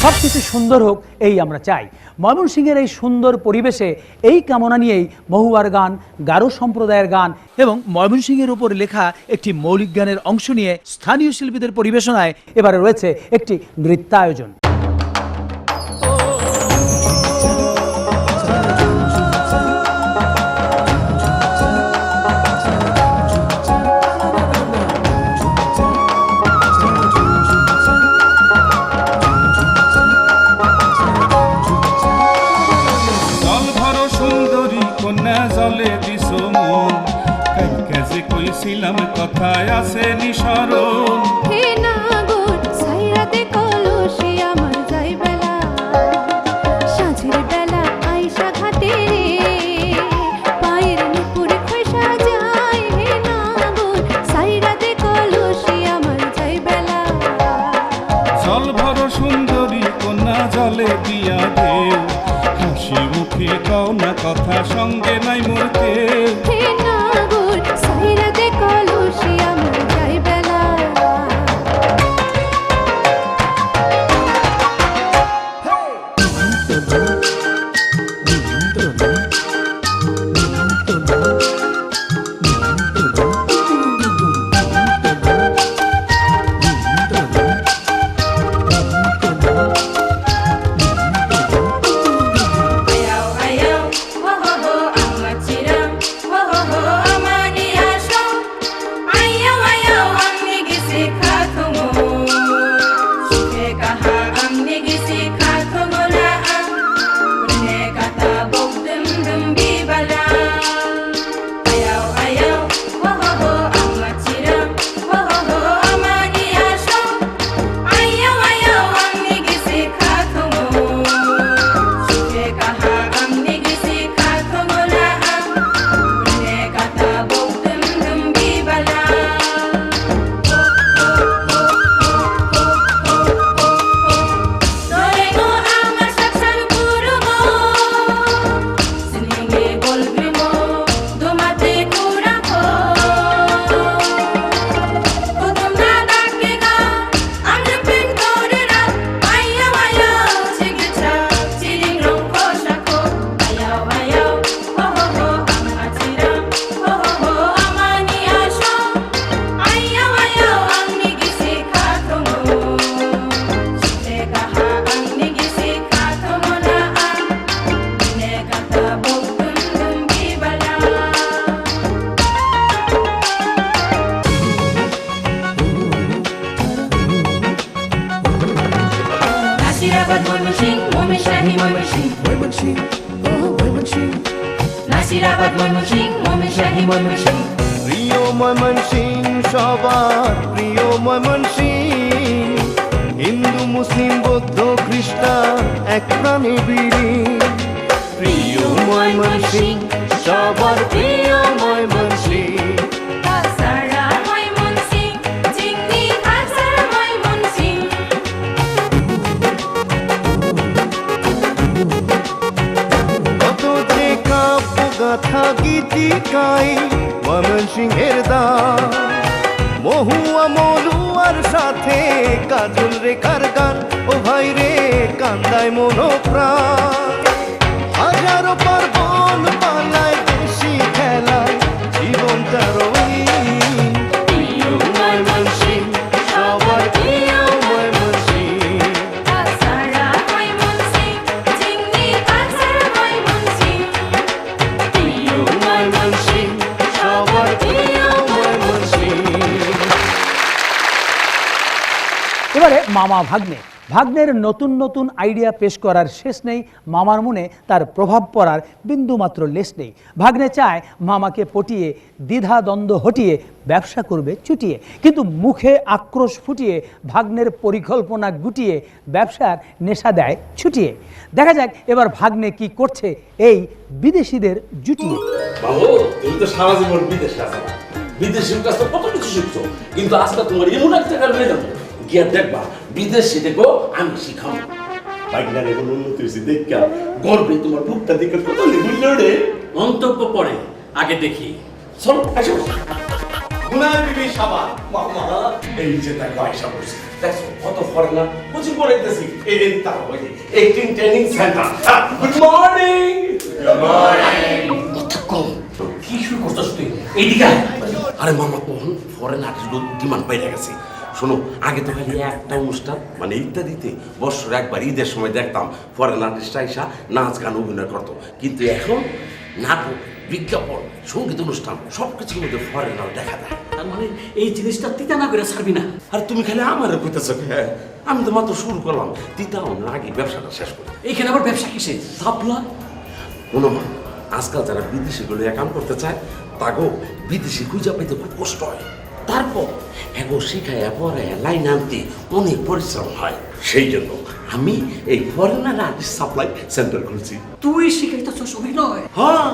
সবকিছু সুন্দর হোক এই আমরা চাই। ময়মনসিংহের এই সুন্দর পরিবেশে এই কামনা নিয়েই মহুয়ার গান, গারো সম্প্রদায়ের গান এবং ময়মনসিংহের উপর লেখা একটি মৌলিক গানের অংশ নিয়ে স্থানীয় শিল্পীদের পরিবেশনায় এবারে রয়েছে একটি নৃত্যায়োজন। জলে দিস মন কালকে যে কইছিলাম কথায় আছে নিসরণ। হে নাগর সাইরাতে কলসে আমার যাই বেলা, সাঁঝের বেলা আইসা ঘাটে রে, পায়ের নুপুরে খসা যায়। হে নাগর সাইরাতে কলসে আমার যাই বেলা, জল ভর সুন্দরী কন্যা জলে দিয়া ঢেউ, হাসি মুখে কও না কথা সঙ্গে নাই মোর কেউ। হে নাগর সাইরাতে কলসে আমার যাই বেলা। নাসিরাবাদ ময়মনসিংহ ময়মনশাহী ময়মনসিংহ ময়মনসিংহ ও ময়মনসিংহ, নাসিরাবাদ ময়মনসিংহ ময়মনশাহী ময়মনসিংহ। প্রিয় ময়মনসিংহ সবার প্রিয় ময়মনসিংহ, হিন্দু মুসলিম বৌদ্ধ খ্রিস্টান এক প্রাণে বিড়ি। প্রিয় ময়মনসিংহ সবার প্রিয় ময়মনসিংহ। গাথা গীতিকাই ময়মনসিংহের দান, মহুয়া মলুয়ার সাথে কাজল রেখার গান। ও ভাই রে কান্দায় মনোপ্রাণ, হাজারো পার্বণ পালায় দেশি খেলায় জীবনটা রঙিন। প্রিয় ময়মনসিংহ সবার প্রিয় ময়মনসিংহ। প্রিয় ময়মনসিংহ সবার মামা ভাগ্নে। ভাগ্নের নতুন নতুন আইডিয়া পেশ করার শেষ নেই, মামার মনে তার প্রভাব পড়ার বিন্দুমাত্র লেশ নেই। ভাগ্নে চায় মামাকে পটিয়ে দ্বিধা দ্বন্দ্ব হটিয়ে ব্যবসা করবে চুটিয়ে, কিন্তু মুখে আক্রোশ ফুটিয়ে ভাগ্নের পরিকল্পনা গুটিয়ে ব্যবসার নেশা দেয় ছুটিয়ে। দেখা যাক এবার ভাগ্নে কি করছে এই বিদেশিদের জুটিয়ে। বাবু তুমি তো সারা জীবন বিদেশে আছো, বিদেশির কাছে কত কিছু শিখছো, কিন্তু আজকে তোমার এমন একটা কারণ হয়ে যাবো গিয়া দেখবা বিদেশি দেখো আমি শিখাবো। বাইকটার এখন উন্নতি হয়েছে দেখা গর্বে তোমার বুকটা দেখে কত বুঝল রে। মন্তব্য পরে আগে দেখি। চলো আসো। গুনার বিবি সাবান মামা এই যে দেখো আয়সা বসে দেখো কত ফরেনার কোচিং করাইতেছি। এই রে তার হয়ে acting training centre. Good morning. Good morning. কথা কম কি শুরু করছস তুই? এইদিকে আয়। আরে মামা তখন ফরেন আর্টিস্ট ডিমান্ড পাইয়া গেছে। শোনো, আগে তো খালি একটা অনুষ্ঠান মানে ইত্যাদিতে বছর একবার ঈদের সময় দেখতাম ফরেন আর্টিস্ট আইসা নাচ গান অভিনয় করতো, কিন্তু এখন নাটক, বিজ্ঞাপন, সঙ্গীত অনুষ্ঠান সবকিছুর মধ্যে ফরেনার দেখা যায়। তার মানে এই জিনিসটা তিতা না করে ছাড়বি না। আর তুমি খালি আমার কইতেছো, হ্যাঁ আমি তো মাত্র শুরু করলাম, তিতাও না আগে ব্যবসাটা শেষ করি। এইখানে আবার ব্যবসা কিসে? সাপলা কোনো আজকাল যারা বিদেশিগুলো কাম করতে চায় তাগো বিদেশি খুঁজা পাইতে খুব কষ্ট হয়। তারপর এগো শিখাইয়া পরে লাইন আনতে অনেক পরিশ্রম হয়। সেই জন্য আমি এই ফরেনার আর্টিস্ট সাপ্লাই সেন্টার খুলছি। তুই শিখাইতেছস অভিনয়? হ্যাঁ,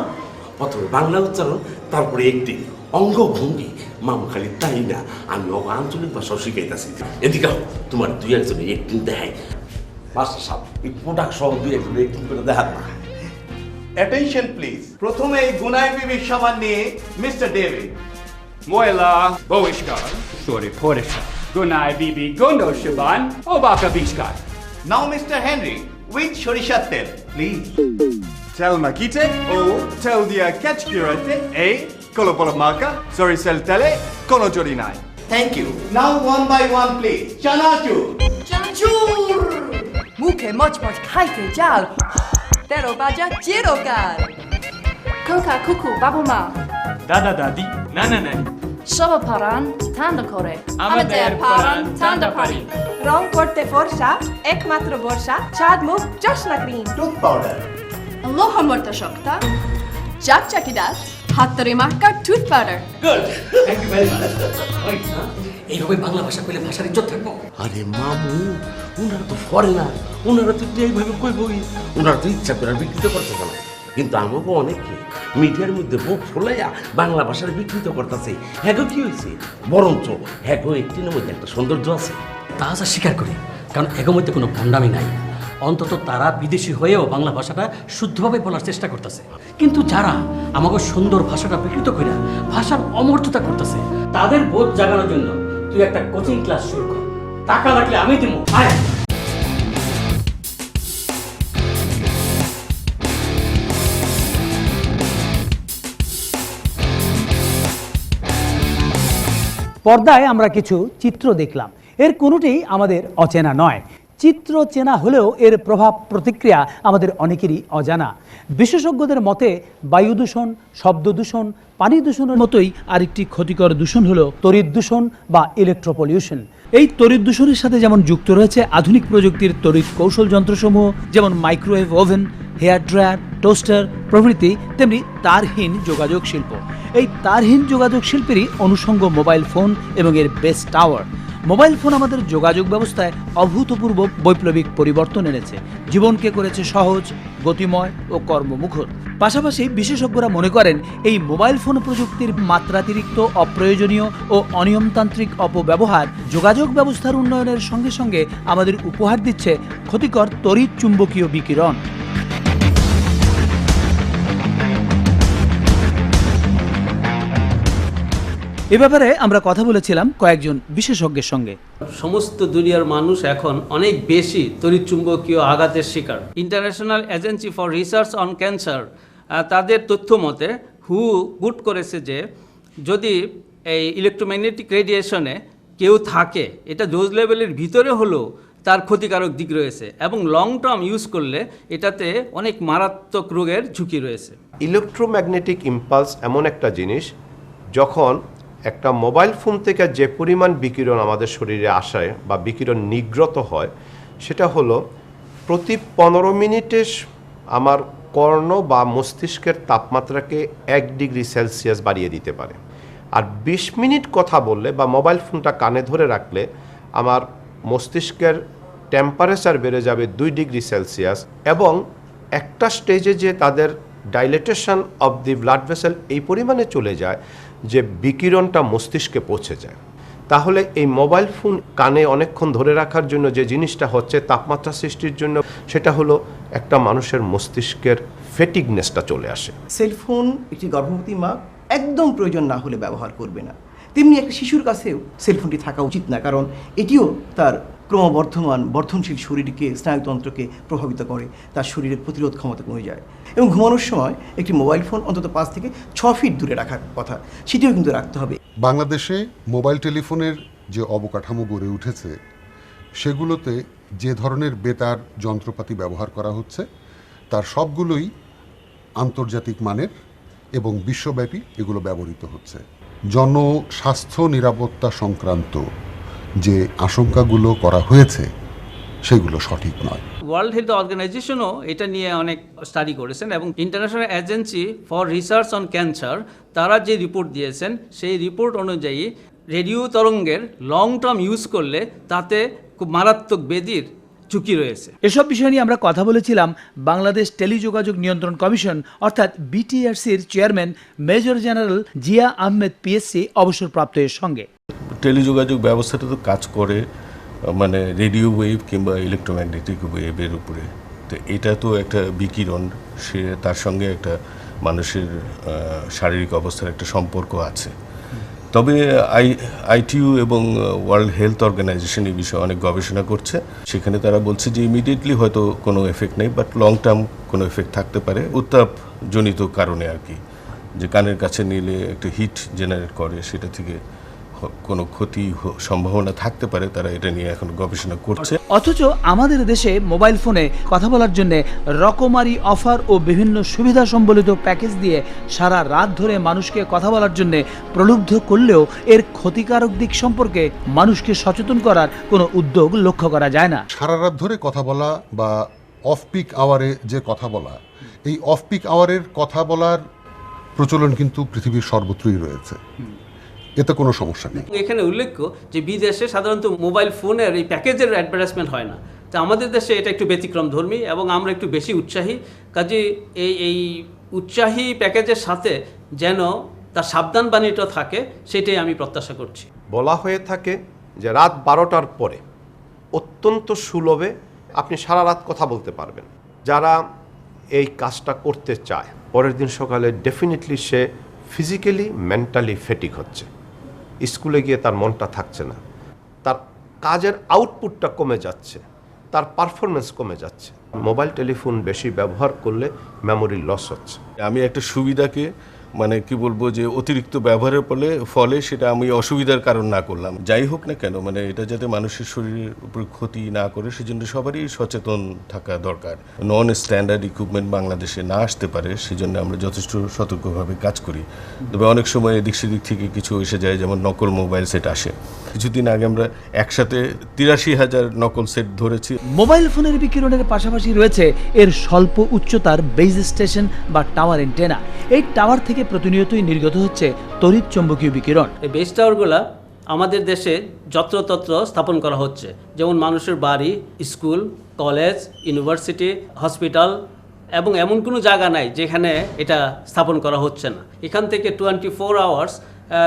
প্রথমে বাংলা উচ্চারণ, তারপরে একটি অঙ্গভঙ্গি। মামু খালি তাই না, আমি আঞ্চলিক ভাষাও শিখাইতেছি। এদিকে তোমার দুই একজনে একদিন দেখাই। মাস্টার সাহেব এই প্রোডাক্ট সহ দুই একজনে একদিন করে দেখান না। Attention please. প্রথমে গুনাই বিবি সাবান নিয়ে mister David. Moela Boishkar. Sorry, Porisha. Gunai Bibi Gondo Shaban, Obaka Bishkar. Now Mr. Henry with সরিষার তেল, please. Telma Kite o tel dia catch curate e kolopolo marka সরিষার তেলে কোনো জড়ি নাই. Thank you. Now one by one please. চানাচুর. চানাচুর মুখে মচমচ খাইতে জাল, তেরো বাজা চিরকাল। কোকা কুকু বাবু মা, দাদা দাদি, নানা নানি, সবাই পারান ঠান্ডা করে, আমাদের পারান ঠান্ডা পারি। রং করতে ফর্সা একমাত্র বর্ষা, চাঁদ মুখ চশমা ক্রিম, টুথ পাউডার, লোহমর্ত শক্তা চাকচাকি দাঁত, হাতরে মার্কা tooth powder. Good, thank you very much. এইভাবে বাংলা ভাষা কইলে ভাষার ইজ্জত থাকবো। আরে মামু, ওনারা তো ফরেনার, ওনারা তো এইভাবে কইবই, ওনারা তো ইচ্ছা করে বিকৃত করতে পারে। কিন্তু আমাকে অনেকে মিডিয়ার মধ্যে বুক ফোলাইয়া বাংলা ভাষার বিকৃত করতেছে। হ্যাগো কি হয়েছে? বরঞ্চ হ্যাগো একটিনের মধ্যে একটা সৌন্দর্য আছে। তা যা স্বীকার করি, কারণ এগো মধ্যে কোনো ভণ্ডামি নাই। অন্তত তারা বিদেশি হয়েও বাংলা ভাষাটা শুদ্ধভাবে বলার চেষ্টা করতেছে। কিন্তু যারা আমাকে সুন্দর ভাষাটা বিকৃত করে ভাষার অমর্যাদা করতেছে, তাদের বোধ জাগানোর জন্য তুই একটা কোচিং ক্লাস শুরু কর। টাকা লাগলে আমি দিব। আয়। পর্দায় আমরা কিছু চিত্র দেখলাম, এর কোনোটিই আমাদের অচেনা নয়। চিত্র চেনা হলেও এর প্রভাব প্রতিক্রিয়া আমাদের অনেকেরই অজানা। বিশেষজ্ঞদের মতে বায়ু দূষণ, শব্দ দূষণ, পানি দূষণের মতোই আরেকটি ক্ষতিকর দূষণ হলো তড়িৎ দূষণ বা ইলেকট্রোপলিউশন। এই তড়িৎ দূষণের সাথে যেমন যুক্ত রয়েছে আধুনিক প্রযুক্তির তড়িৎ কৌশল যন্ত্রসমূহ, যেমন microwave oven, hair dryer, toaster প্রভৃতি, তেমনি তারহীন যোগাযোগ শিল্প। এই তারহীন যোগাযোগ শিল্পেরই অনুষঙ্গ মোবাইল ফোন এবং এর বেস টাওয়ার। মোবাইল ফোন আমাদের যোগাযোগ ব্যবস্থায় অভূতপূর্ব বৈপ্লবিক পরিবর্তন এনেছে, জীবনকে করেছে সহজ, গতিময় ও কর্মমুখর। পাশাপাশি বিশেষজ্ঞরা মনে করেন এই মোবাইল ফোন প্রযুক্তির মাত্রাতিরিক্ত, অপ্রয়োজনীয় ও অনিয়মতান্ত্রিক অপব্যবহার যোগাযোগ ব্যবস্থার উন্নয়নের সঙ্গে সঙ্গে আমাদের উপহার দিচ্ছে ক্ষতিকর তড়িৎ চুম্বকীয় বিকিরণ। এ ব্যাপারে আমরা কথা বলেছিলাম কয়েকজন বিশেষজ্ঞের সঙ্গে। সমস্ত দুনিয়ার মানুষ এখন অনেক বেশি তড়িৎচুম্বকীয় আঘাতের শিকার। International agency for research on cancer তাদের তথ্য মতে হু গুড করেছে যে যদি এই ইলেকট্রোম্যাগনেটিক রেডিয়েশনে কেউ থাকে, এটা ডোজ লেভেলের ভিতরে হলেও তার ক্ষতিকারক দিক রয়েছে এবং লং টার্ম ইউজ করলে এটাতে অনেক মারাত্মক রোগের ঝুঁকি রয়েছে। ইলেকট্রোম্যাগনেটিক ইম্পালস এমন একটা জিনিস, যখন একটা মোবাইল ফোন থেকে যে পরিমাণ বিকিরণ আমাদের শরীরে আসে বা বিকিরণ নির্গত হয় সেটা হলো প্রতি 15 মিনিটে আমার কর্ণ বা মস্তিষ্কের তাপমাত্রাকে 1 ডিগ্রি সেলসিয়াস বাড়িয়ে দিতে পারে। আর 20 মিনিট কথা বললে বা মোবাইল ফোনটা কানে ধরে রাখলে আমার মস্তিষ্কের টেম্পারেচার বেড়ে যাবে 2 ডিগ্রি সেলসিয়াস এবং একটা স্টেজে যে তাদের dilatation of the blood vessel এই পরিমাণে চলে যায় যে বিকিরণটা মস্তিষ্কে পৌঁছে যায়। তাহলে এই মোবাইল ফোন কানে অনেকক্ষণ ধরে রাখার জন্য যে জিনিসটা হচ্ছে তাপমাত্রা সৃষ্টির জন্য, সেটা হলো একটা মানুষের মস্তিষ্কের ফেটিগনেসটা চলে আসে। সেলফোন একটি গর্ভবতী মা একদম প্রয়োজন না হলে ব্যবহার করবে না, তেমনি একটা শিশুর কাছেও সেলফোনটি থাকা উচিত না, কারণ এটিও তার বর্ধনশীল শরীরকে, স্নায়ুতন্ত্রকে প্রভাবিত করে, তার শরীরের প্রতিরোধ ক্ষমতা কমে যায়। এবং ঘুমানোর সময় একটি মোবাইল ফোন অন্তত 5 থেকে 6 ফিট দূরে রাখার কথা, সেটিও কিন্তু রাখতে হবে। বাংলাদেশে মোবাইল টেলিফোনের যে অবকাঠামো গড়ে উঠেছে সেগুলোতে যে ধরনের বেতার যন্ত্রপাতি ব্যবহার করা হচ্ছে তার সবগুলোই আন্তর্জাতিক মানের এবং বিশ্বব্যাপী এগুলো ব্যবহৃত হচ্ছে। জনস্বাস্থ্য নিরাপত্তা সংক্রান্ত যে আশঙ্কাগুলো করা হয়েছে সেগুলো সঠিক নয়। ওয়ার্ল্ড হেলথ অর্গানাইজেশনও এটা নিয়ে অনেক স্টাডি করেছেন এবং international agency for research on cancer তারা যে রিপোর্ট দিয়েছেন সেই রিপোর্ট অনুযায়ী রেডিও তরঙ্গের লং টার্ম ইউজ করলে তাতে খুব মারাত্মক ব্যাধির ঝুঁকি রয়েছে। এসব বিষয় নিয়ে আমরা কথা বলেছিলাম বাংলাদেশ টেলিযোগাযোগ নিয়ন্ত্রণ কমিশন অর্থাৎ বিটিআরসির chairman major general Zia Ahmed PSC অবসরপ্রাপ্ত এর সঙ্গে। টেলিযোগাযোগ ব্যবস্থাটা তো কাজ করে মানে রেডিও ওয়েভ কিংবা ইলেকট্রোম্যাগনেটিক ওয়েভের উপরে, তো এটা তো একটা বিকিরণ, সে তার সঙ্গে একটা মানুষের শারীরিক অবস্থার একটা সম্পর্ক আছে। তবে আইটিইউ এবং ওয়ার্ল্ড হেলথ অর্গানাইজেশন এই বিষয়ে অনেক গবেষণা করছে, সেখানে তারা বলছে যে ইমিডিয়েটলি হয়তো কোনো এফেক্ট নেই, বাট লং টার্ম কোনো এফেক্ট থাকতে পারে উত্তাপজনিত কারণে আর কি, যে কানের কাছে নিলে একটা হিট জেনারেট করে, সেটা থেকে কোনো ক্ষতি সম্ভাবনা থাকতে পারে। তারা এটা নিয়ে এখন গবেষণা করছে। অথচ আমাদের দেশে মোবাইল ফোনে কথা বলার জন্য রকমারি অফার ও বিভিন্ন সুবিধা সম্বলিত প্যাকেজ দিয়ে সারা রাত ধরে মানুষকে কথা বলার জন্য প্রলুব্ধ করলেও এর ক্ষতিকারক দিক সম্পর্কে মানুষকে সচেতন করার কোনো উদ্যোগ লক্ষ্য করা যায় না। সারা রাত ধরে কথা বলা বা অফ পিক আওয়ারে যে কথা বলা, এই অফ পিক আওয়ারের কথা বলার প্রচলন কিন্তু পৃথিবীর সর্বত্রই রয়েছে, এতে কোনো সমস্যা নেই। এখানে উল্লেখ্য যে বিদেশে সাধারণত মোবাইল ফোনের এই প্যাকেজের অ্যাডভার্টাইজমেন্ট হয় না, তো আমাদের দেশে এটা একটু ব্যতিক্রম ধর্মী এবং আমরা একটু বেশি উৎসাহী। কাজে এই উৎসাহী প্যাকেজের সাথে যেন তার সাবধান বাণীটা থাকে, সেটাই আমি প্রত্যাশা করছি। বলা হয়ে থাকে যে রাত 12টার পরে অত্যন্ত সুলভে আপনি সারা রাত কথা বলতে পারবেন। যারা এই কাজটা করতে চায় পরের দিন সকালে ডেফিনেটলি সে ফিজিক্যালি মেন্টালি ফেটিক হচ্ছে, স্কুলে গিয়ে তার মনটা থাকছে না, তার কাজের আউটপুটটা কমে যাচ্ছে, তার পারফরমেন্স কমে যাচ্ছে। মোবাইল টেলিফোন বেশি ব্যবহার করলে মেমোরি লস হচ্ছে। আমি একটা সুবিধাকে মানে কি বলবো যে অতিরিক্ত ব্যবহারের ফলে সেটা আমি অসুবিধার কারণ না করলাম। যাই হোক না কেন, মানে এটা যাতে মানুষের শরীরের উপর ক্ষতি না করে সেজন্য সবারই সচেতন থাকা দরকার। নন স্ট্যান্ডার্ড ইকুইপমেন্ট বাংলাদেশে না আসতে পারে সেজন্য আমরা যথেষ্ট সতর্কভাবে কাজ করি। তবে অনেক সময় এদিক সেদিক থেকে কিছু এসে যায়, যেমন নকল মোবাইল সেট আসে। কিছুদিন আগে আমরা একসাথে 83,000 নকল সেট ধরেছি। মোবাইল ফোনের বিকিরণের পাশাপাশি রয়েছে এর স্বল্প উচ্চতার বেজ স্টেশন বা টাওয়ার এন্টেনা। এই টাওয়ার থেকে প্রতিনিয়তই নির্গত হচ্ছে তড়িৎ চৌম্বকীয় বিকিরণ। এই বেস টাওয়ারগুলো আমাদের দেশে যত্রতত্র স্থাপন করা হচ্ছে, যেমন মানুষের বাড়ি, স্কুল, কলেজ, ইউনিভার্সিটি, হসপিটাল এবং এমন কোনো জায়গা নাই যেখানে এটা স্থাপন করা হচ্ছে না। এখান থেকে 24 আওয়ার্স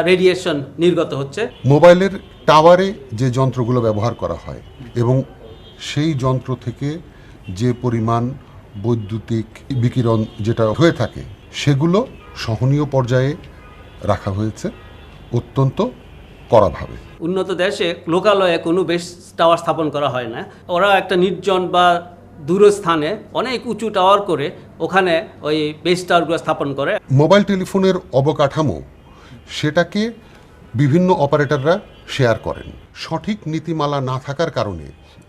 রেডিয়েশন নির্গত হচ্ছে। মোবাইলের টাওয়ারে যে যন্ত্রগুলো ব্যবহার করা হয় এবং সেই যন্ত্র থেকে যে পরিমাণ বৈদ্যুতিক বিকিরণ যেটা হয়ে থাকে সেগুলো সহনীয় পর্যায়ে রাখা হয়েছে অত্যন্ত কড়াভাবে। উন্নত দেশে লোকালয়ে কোনো বেস টাওয়ার স্থাপন করা হয় না, ওরা একটা নির্জন বা দূরস্থানে অনেক উঁচু টাওয়ার করে ওখানে ওই বেস টাওয়ারগুলো স্থাপন করে। মোবাইল টেলিফোনের অবকাঠামো সেটাকে বিভিন্ন অপারেটররা শেয়ার করেন। সঠিক নীতিমালা না থাকার কারণে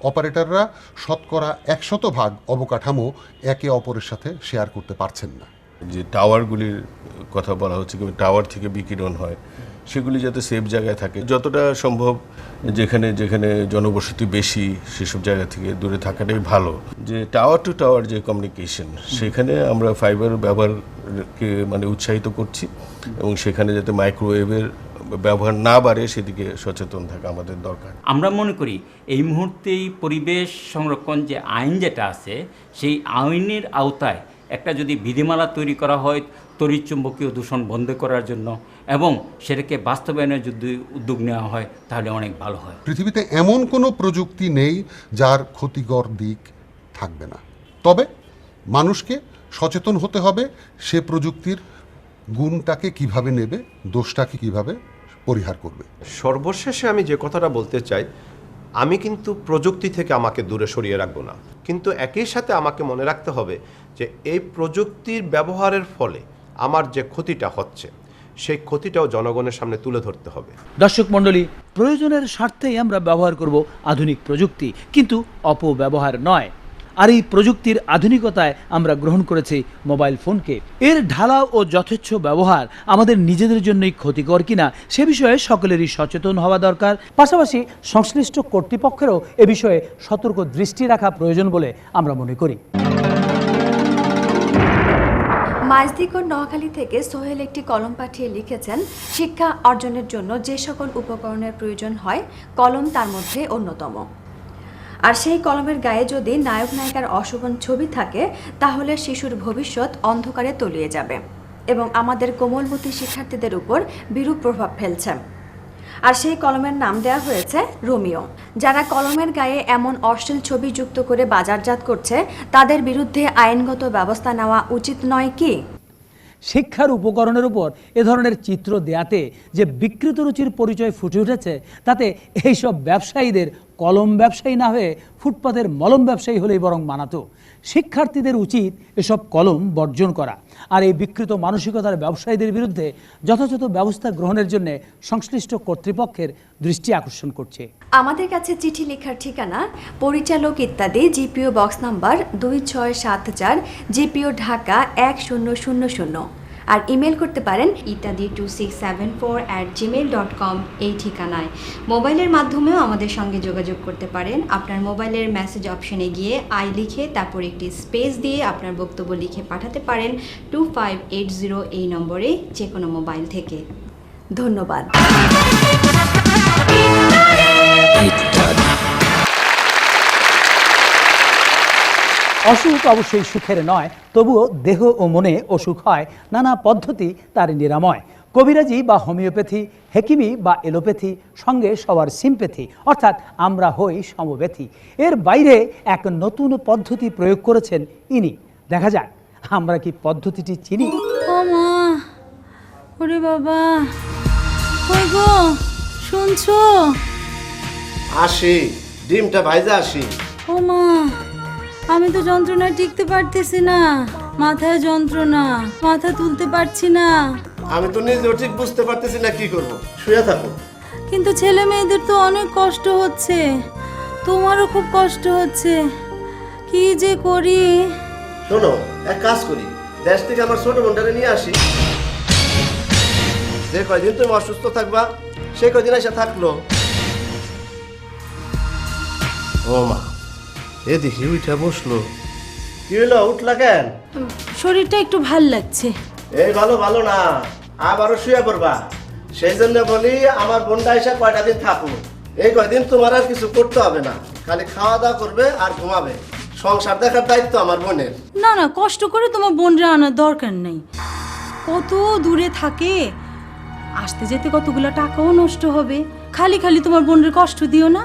অপারেটররা শতকরা 100% অবকাঠামো একে অপরের সাথে শেয়ার করতে পারছেন না। যে টাওয়ারগুলির কথা বলা হচ্ছে, টাওয়ার থেকে বিকিরণ হয়, সেগুলি যাতে সেফ জায়গায় থাকে, যতটা সম্ভব যেখানে যেখানে জনবসতি বেশি সেসব জায়গা থেকে দূরে থাকাটাই ভালো। যে টাওয়ার টু টাওয়ার যে কমিউনিকেশন, সেখানে আমরা ফাইবার ব্যবহারকে মানে উৎসাহিত করছি এবং সেখানে যাতে মাইক্রোওয়েভের ব্যবহার না বাড়ে সেদিকে সচেতন থাকা আমাদের দরকার। আমরা মনে করি এই মুহূর্তেই পরিবেশ সংরক্ষণ যে আইন যেটা আছে, সেই আইনের আওতায় একটা যদি বিধিমালা তৈরি করা হয় তড়িৎচুম্বকীয় দূষণ বন্ধ করার জন্য এবং সেটাকে বাস্তবায়নের যদি উদ্যোগ নেওয়া হয় তাহলে অনেক ভালো হয়। পৃথিবীতে এমন কোনো প্রযুক্তি নেই যার ক্ষতিকর দিক থাকবে না, তবে মানুষকে সচেতন হতে হবে সে প্রযুক্তির গুণটাকে কিভাবে নেবে, দোষটাকে কিভাবে পরিহার করবে। সর্বশেষে আমি যে কথাটা বলতে চাই, আমি কিন্তু প্রযুক্তি থেকে আমাকে দূরে সরিয়ে রাখবো না, কিন্তু একই সাথে আমাকে মনে রাখতে হবে যে এই প্রযুক্তির ব্যবহারের ফলে আমার যে ক্ষতিটা হচ্ছে সেই ক্ষতিটাও জনগণের সামনে তুলে ধরতে হবে। দর্শক মণ্ডলী, প্রয়োজনের স্বার্থেই আমরা ব্যবহার করব আধুনিক প্রযুক্তি, কিন্তু অপব্যবহার নয়। আর এই প্রযুক্তির আধুনিকতায় আমরা গ্রহণ করেছি মোবাইল ফোনকে। এর ঢালাও ও যথেচ্ছ ব্যবহার আমাদের নিজেদের জন্যই ক্ষতিকর কিনা সে বিষয়ে সকলেরই সচেতন হওয়া দরকার। পাশাপাশি সংশ্লিষ্ট কর্তৃপক্ষেরও এ বিষয়ে সতর্ক দৃষ্টি রাখা প্রয়োজন বলে আমরা মনে করি। মাইজদিক ও নোয়াখালী থেকে সোহেল একটি কলম পাঠিয়ে লিখেছেন, শিক্ষা অর্জনের জন্য যে সকল উপকরণের প্রয়োজন হয় কলম তার মধ্যে অন্যতম। আর সেই কলমের গায়ে যদি নায়ক নায়িকার অশোভন ছবি থাকে তাহলে শিশুর ভবিষ্যৎ অন্ধকারে তলিয়ে যাবে এবং আমাদের কোমলমতি শিক্ষার্থীদের উপর বিরূপ প্রভাব ফেলছে। আর সেই কলমের নাম দেওয়া হয়েছে রোমিও। যারা কলমের গায়ে এমন অশ্লীল ছবি যুক্ত করে বাজারজাত করছে তাদের বিরুদ্ধে আইনগত ব্যবস্থা নেওয়া উচিত নয় কি? শিক্ষার উপকরণের উপর এ ধরনের চিত্র দেয়াতে যে বিকৃত রুচির পরিচয় ফুটে উঠেছে, তাতে এইসব ব্যবসায়ীদের কলম ব্যবসায়ী না হয়ে ফুটপাতের মলম ব্যবসায়ী হলেই বরং মানাতো। শিক্ষার্থীদের উচিত এসব কলম বর্জন করা, আর এই বিকৃত মানসিকতার ব্যবসায়ীদের বিরুদ্ধে যথাযথ ব্যবস্থা গ্রহণের জন্য সংশ্লিষ্ট কর্তৃপক্ষের দৃষ্টি আকর্ষণ করছে। আমাদের কাছে চিঠি লেখার ঠিকানা পরিচালক ইত্যাদি, GPO box number 2674, GPO Dhaka 1000। আর ইমেল করতে পারেন ইত্যাদি2674@gmail.com এই ঠিকানায়। মোবাইলের মাধ্যমেও আমাদের সঙ্গে যোগাযোগ করতে পারেন। আপনার মোবাইলের মেসেজ অপশনে গিয়ে আই লিখে তারপর একটি স্পেস দিয়ে আপনার বক্তব্য লিখে পাঠাতে পারেন 2580 এই নম্বরে, যে কোনো মোবাইল থেকে। ধন্যবাদ। অসুখ অবশ্যই সুখের নয়, তবুও দেহ ও মনে অসুখ হয়, নানা পদ্ধতি তার নিরাময়। কবিরাজি বা হোমিওপ্যাথি, হেকিমি বা এলোপ্যাথি, সঙ্গে সবার সিম্প্যাথি, অর্থাৎ আমরা হই সমব্যথী। এর বাইরে এক নতুন পদ্ধতি প্রয়োগ করেছেন ইনি। দেখা যাক আমরা কি পদ্ধতিটি চিনি। ও মা, ওরে বাবা, কই গো, শুনছো? আসি, ডিমটা ভাইজা আসি। ও মা, আমি তো যন্ত্রণায় টিকতে পারতেছি না, মাথায় যন্ত্রণা, মাথা তুলতে পারছি না। আমি তো নিজেও ঠিক বুঝতে পারতেছি না কি করব, শুয়ে থাকো। কিন্তু ছেলে মেয়েদের তো অনেক কষ্ট হচ্ছে, তোমারও খুব কষ্ট হচ্ছে, কি যে করি। শোনো, এক কাজ করি, দেশ থেকে আমার ছোট বোনটারে নিয়ে আসি। যে কয়দিন তুমি অসুস্থ থাকবা সেই কয়দিন এসে থাকলো। ও মা, এ দেখি উঠা বসলো। কি হলো, উঠলা কেন? শরীরটা একটু ভাল লাগছে। এই ভালো ভালো না, আবারও শুয়ে পড়বা। সেই জন্য বলি আমার বোনটা এসে কয়টা দিন থাকুক। এই কয়দিন তোমার আর কিছু করতে হবে না, খালি খাওয়া দাওয়া করবে আর ঘুমাবে। সংসার দেখার দায়িত্ব আমার বোনের। না না, কষ্ট করে তোমার বোনরা আনার দরকার নেই, কত দূরে থাকে, আসতে যেতে কতগুলো টাকাও নষ্ট হবে। খালি খালি তোমার বোনের কষ্ট দিও না,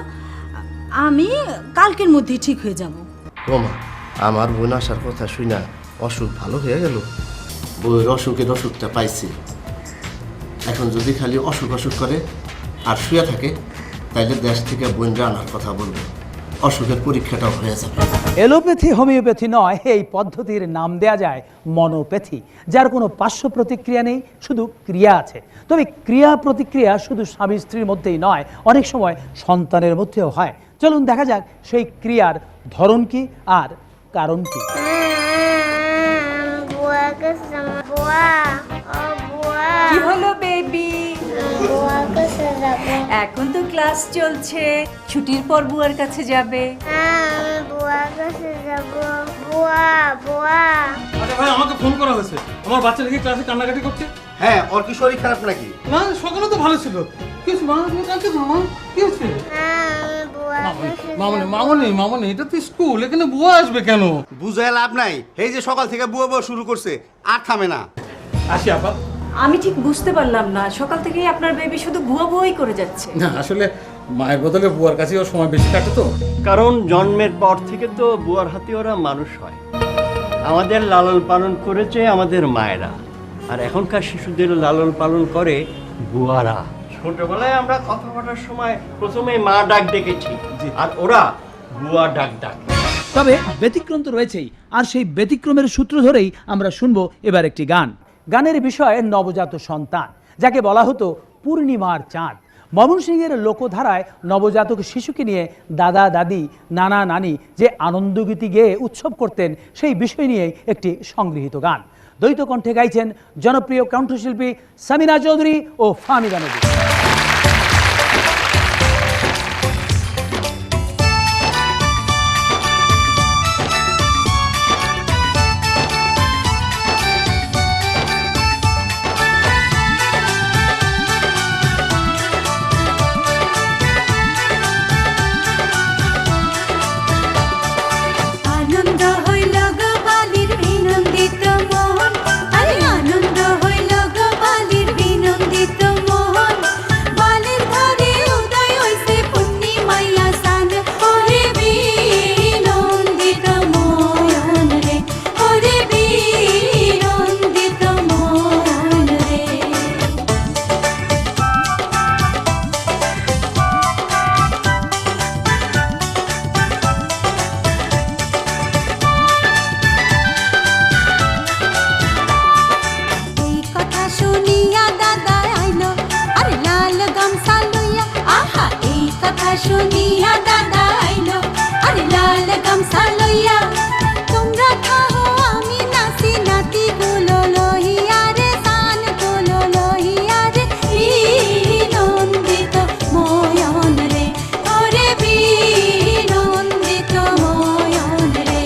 আমি কালকের মধ্যেই ঠিক হয়ে যাব। ওমা, আমার বোন আসার কথা শুই না অসুখ ভালো হয়ে গেল। বউয়ের অসুখের ওষুধটা পাইছি, এখন যদি খালি অসুখ অসুখ করে আর শুয়ে থাকে তাইলে দেশ থেকে বোনরা আনার কথা বলবো, অসুখের পরীক্ষাটাও হয়ে যাবে। এলোপ্যাথি হোমিওপ্যাথি নয়, এই পদ্ধতির নাম দেয়া যায় মনোপ্যাথি, যার কোনো পার্শ্ব প্রতিক্রিয়া নেই, শুধু ক্রিয়া আছে। তবে ক্রিয়া প্রতিক্রিয়া শুধু স্বামী স্ত্রীর মধ্যেই নয়, অনেক সময় সন্তানের মধ্যেও হয়। চলুন দেখা যাক সেই ক্রিয়ার ধরন কি আর কারণ কি। কি হলো বেবি? বুয়ার কাছে যাব। এখন তো ক্লাস চলছে, ছুটির পর বুয়ার কাছে যাবে। হ্যাঁ, আমি বুয়ার কাছে যাব। বুয়া বুয়া। আরে ভাই, আমাকে ফোন করা হয়েছে, আমার বাচ্চা দেখি ক্লাসে কান্নাকাটি করছে। হ্যাঁ, ওর কি শরীর খারাপ নাকি? না, সকালে তো ভালো ছিল। কি হয়েছে মা, তুমি কাঁদছো কেন মা? কি হয়েছে? হ্যাঁ, আমি বুয়ার কাছে মামনি মামনি, এটা তো স্কুল, এখানে বুয়া আসবে কেন? বুঝায় লাভ নাই, এই যে সকাল থেকে বুয়া বুয়া শুরু করছে, আর থামে না। আসি আপা। আমি ঠিক বুঝতে পারলাম না, সকাল থেকেই আপনার বেবি শুধু বুয়া বুয়াই করে যাচ্ছে। না, আসলে মায়ের বদলে বুয়ার কাছেই ওর সময় বেশি কাটে তো। কারণ জন্মের পর থেকে তো বুয়ার হাতে ওরা মানুষ হয়। আমাদের লালন পালন করেছে আমাদের মায়েরা, আর এখনকার শিশুদের লালন পালন করে বুয়ারা। ছোটবেলায় আমরা কথা বলার সময় প্রথমে মা ডাক ডেকেছি, আর ওরা বুয়া ডাক ডাক। তবে ব্যতিক্রম তো রয়েছেই, আর সেই ব্যতিক্রমের সূত্র ধরেই আমরা শুনবো এবার একটি গান। গানের বিষয়ে নবজাত সন্তান, যাকে বলা হতো পূর্ণিমার চাঁদ। ময়মনসিংহের লোকধারায় নবজাতক শিশুকে নিয়ে দাদা দাদি নানা নানি যে আনন্দগীতি গেয়ে উৎসব করতেন, সেই বিষয় নিয়ে একটি সংগৃহীত গান। দ্বৈত কণ্ঠে গাইছেন জনপ্রিয় কণ্ঠশিল্পী সামিনা চৌধুরী ও ফাহমিদা নদী। আনন্দ হইল গো বালির বিনন্দিত মোহন, আরে আনন্দ হইল গো বালির বিনন্দিত মোহন। বালির ঘরে উদয় হইছে পূর্ণিমাইয়া সান, ওরে বিনন্দিত মোহন রে, ওরে বিনন্দিত মোহন রে। এই কথা শুনিয়া দাদা আইলো, আরে লাল গামছা লইয়া। আহা, এই কথা শুনিয়া দাদা আইলো, আরে লাল গামছা লইয়া। তোমরা খাও আমি নাচি নাতি গুলো লইয়া রে, সান গুলো লইয়া রে। বিনন্দিত ময়ন রে, ওরে বিনন্দিত ময়ন রে।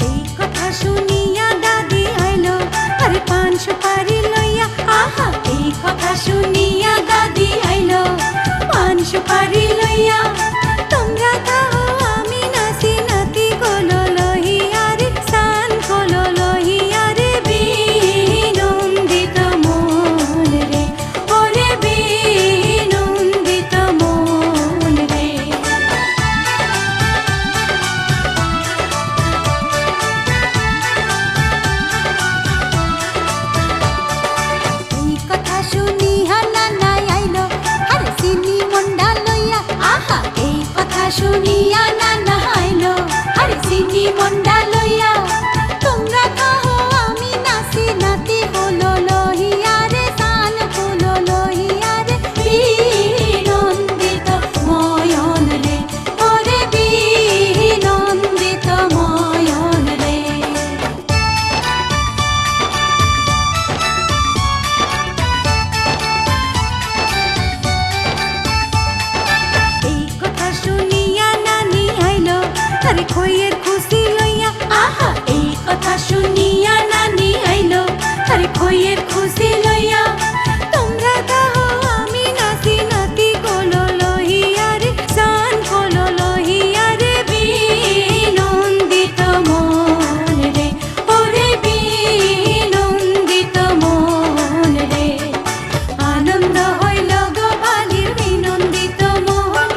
এই কথা শুনিয়া দাদি আইলো, আরে পান সুপারি লইয়া। আহা, এই কথা শুনিয়া দাদি আইলো, পান সুপারি লইয়া। তোমরা খাও আমি নাচি নাতি গুলো লইয়া রে, সান গুলো লইয়া রে। বিনন্দিত মন রে, ওরে বিনন্দিত মন রে। এই কথা শুনিয়া নানা আইলো, আরে চিনি মন্ডা লইয়া। আহা, এই কথা শুনিয়া নানা আইলো, আরে চিনি মন্ডা লইয়া। তোমরা খাও আমি নাচি নাতি হলো লইয়া রে, সান হলো লইয়া রে। বিনন্দিত ময়ন রে, ওরে বিনন্দিত ময়ন রে। এই কথা শুনিয়া নানি আইলো, আরে খইয়ের খুশি লইয়া। আহা, এই কথা শুনিয়া নানি আইলো, আরে খইয়ের খুশি লইয়া। তোমরা খাও আমি নাচি নাতি গোলো লইয়া রে, সান গোলো লইয়া রে। বিনন্দিত মন রে, ওরে বিনন্দিত মন রে। আনন্দ হইল গো বালির বিনন্দিত মোহন,